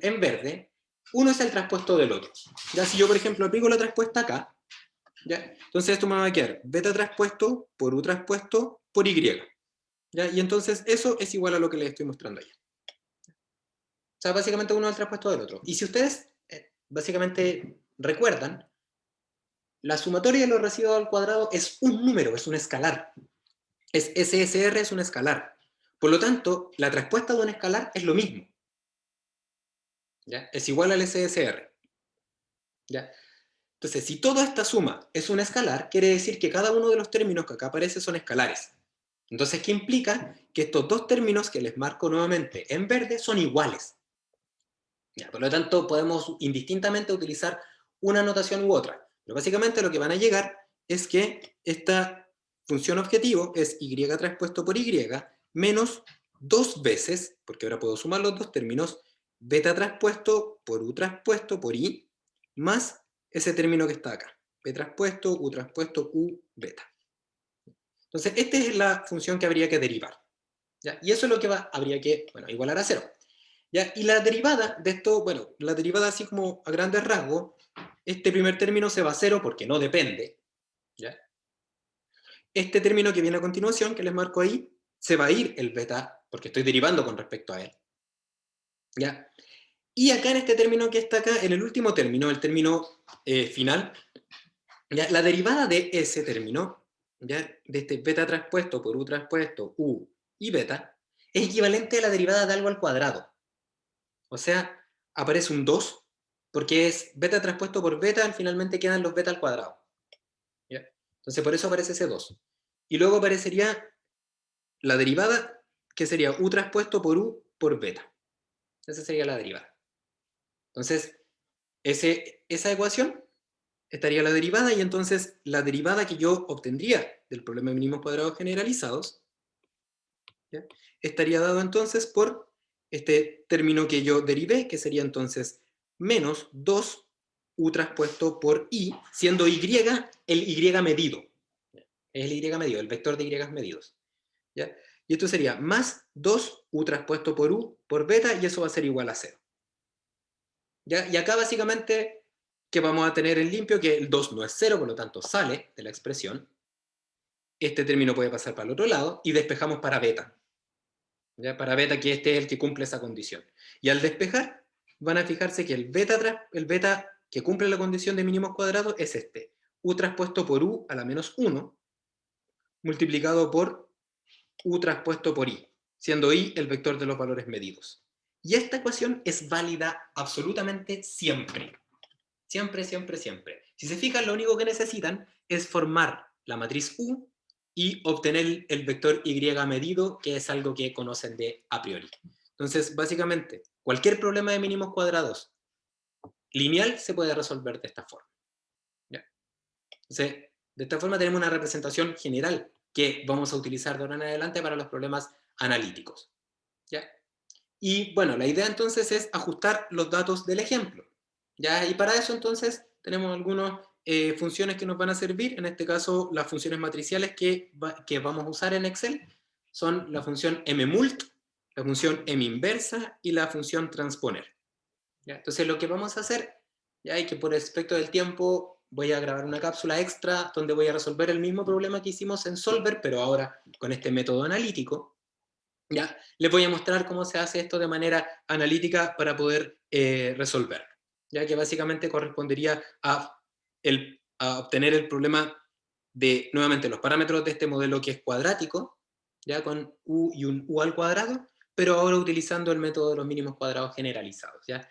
verde, uno es el traspuesto del otro. ¿Ya? Si yo, por ejemplo, aplico la traspuesta acá, ¿ya? Entonces esto me va a quedar beta traspuesto por u traspuesto por y. ¿Ya? Y entonces eso es igual a lo que les estoy mostrando ahí. O sea, básicamente uno es el traspuesto del otro. Y si ustedes básicamente recuerdan, la sumatoria de los residuos al cuadrado es un número, es un escalar. SSR es un escalar. Por lo tanto, la respuesta de un escalar es lo mismo. ¿Ya? Es igual al SSR. ¿Ya? Entonces, si toda esta suma es un escalar, quiere decir que cada uno de los términos que acá aparece son escalares. Entonces, ¿qué implica? Que estos dos términos que les marco nuevamente en verde son iguales. ¿Ya? Por lo tanto, podemos indistintamente utilizar una notación u otra. Pero básicamente lo que van a llegar es que esta función objetivo es y transpuesto por y menos dos veces, porque ahora puedo sumar los dos términos, beta transpuesto por u transpuesto por i, más ese término que está acá, b transpuesto, u beta. Entonces, esta es la función que habría que derivar. ¿Ya? Y eso es lo que habría que, bueno, igualar a cero. ¿Ya? Y la derivada de esto, bueno, la derivada así como a grandes rasgos, este primer término se va a cero porque no depende. ¿Ya? Este término que viene a continuación, que les marco ahí, se va a ir el beta, porque estoy derivando con respecto a él. ¿Ya? Y acá en este término que está acá, en el último término, el término final, ¿ya? La derivada de ese término, ¿ya? De este beta transpuesto por u transpuesto, u y beta, es equivalente a la derivada de algo al cuadrado. O sea, aparece un 2, porque es beta transpuesto por beta, finalmente quedan los beta al cuadrado. ¿Ya? Entonces por eso aparece ese 2. Y luego aparecería la derivada, que sería u transpuesto por u por beta. Esa sería la derivada. Entonces, esa ecuación estaría la derivada, y entonces la derivada que yo obtendría del problema de mínimos cuadrados generalizados, ¿ya? Estaría dado entonces por este término que yo derivé, que sería entonces menos 2 u transpuesto por i, siendo y el y medido. Es el y medido, el vector de y medidos. ¿Ya? Y esto sería más 2 u transpuesto por u por beta, y eso va a ser igual a 0. ¿Ya? Y acá básicamente que vamos a tener en limpio que el 2 no es 0, por lo tanto sale de la expresión. Este término puede pasar para el otro lado y despejamos para beta. ¿Ya? Para beta, que este es el que cumple esa condición. Y al despejar, van a fijarse que el beta que cumple la condición de mínimos cuadrados es este. U transpuesto por u a la menos 1, multiplicado por u transpuesto por i, siendo i el vector de los valores medidos. Y esta ecuación es válida absolutamente siempre. Siempre, siempre, siempre. Si se fijan, lo único que necesitan es formar la matriz U y obtener el vector Y medido, que es algo que conocen de a priori. Entonces, básicamente, cualquier problema de mínimos cuadrados lineal se puede resolver de esta forma. ¿Ya? Entonces, de esta forma tenemos una representación general que vamos a utilizar de ahora en adelante para los problemas analíticos. ¿Ya? Y bueno, la idea entonces es ajustar los datos del ejemplo. ¿Ya? Y para eso entonces tenemos algunas funciones que nos van a servir. En este caso, las funciones matriciales que vamos a usar en Excel son la función mmult, la función minversa y la función transponer. ¿Ya? Entonces lo que vamos a hacer, ya, y que por respecto del tiempo voy a grabar una cápsula extra donde voy a resolver el mismo problema que hicimos en Solver, pero ahora con este método analítico. ¿Ya? Les voy a mostrar cómo se hace esto de manera analítica para poder resolver, ya que básicamente correspondería a obtener el problema de, nuevamente, los parámetros de este modelo que es cuadrático, ya con u y un u al cuadrado, pero ahora utilizando el método de los mínimos cuadrados generalizados. ¿Ya?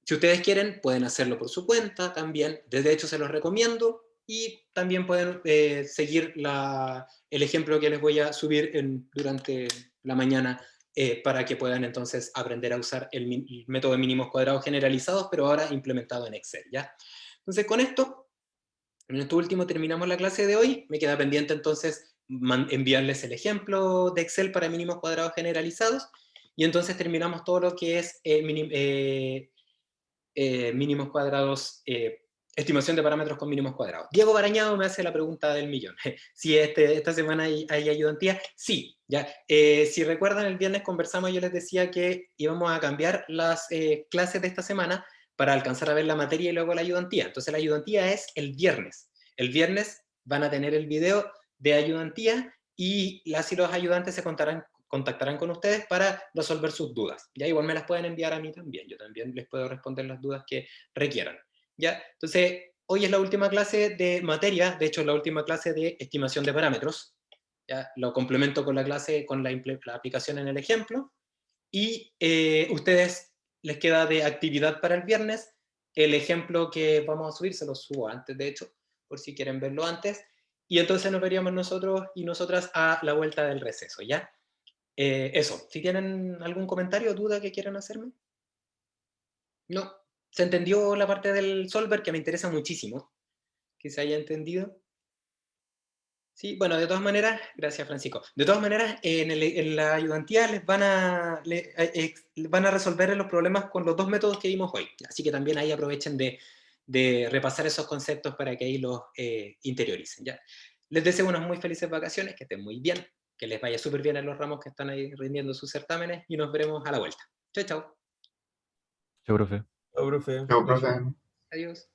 Si ustedes quieren, pueden hacerlo por su cuenta también. De hecho, se los recomiendo. Y también pueden seguir el ejemplo que les voy a subir durante la mañana para que puedan entonces aprender a usar el método de mínimos cuadrados generalizados, pero ahora implementado en Excel. ¿Ya? Entonces, con esto, en esto último terminamos la clase de hoy. Me queda pendiente entonces enviarles el ejemplo de Excel para mínimos cuadrados generalizados. Y entonces terminamos todo lo que es mínimos cuadrados, estimación de parámetros con mínimos cuadrados. Diego Barañado me hace la pregunta del millón. Si esta semana hay ayudantía, sí. ¿Ya? Si recuerdan, el viernes conversamos, yo les decía que íbamos a cambiar las clases de esta semana para alcanzar a ver la materia y luego la ayudantía. Entonces la ayudantía es el viernes. El viernes van a tener el video de ayudantía y las y los ayudantes se contactarán con ustedes para resolver sus dudas. ¿Ya? Igual me las pueden enviar a mí también. Yo también les puedo responder las dudas que requieran. ¿Ya? Entonces, hoy es la última clase de materia, de hecho es la última clase de estimación de parámetros. ¿ya? Lo complemento con la clase, con la aplicación en el ejemplo, y ustedes les queda de actividad para el viernes el ejemplo que vamos a subir, se lo subo antes, de hecho, por si quieren verlo antes, y entonces nos veríamos nosotros y nosotras a la vuelta del receso, ¿ya? Eso, si tienen algún comentario o duda que quieran hacerme. No, se entendió la parte del solver, que me interesa muchísimo que se haya entendido. Sí, bueno, de todas maneras, gracias Francisco. De todas maneras, en la ayudantía les van a resolver los problemas con los dos métodos que vimos hoy. Así que también ahí aprovechen de repasar esos conceptos para que ahí los interioricen. ¿Ya? Les deseo unas muy felices vacaciones, que estén muy bien, que les vaya súper bien en los ramos que están ahí rindiendo sus certámenes y nos veremos a la vuelta. Chao, chao. Chao, profe. Chao, profe. Chao, profe. Adiós.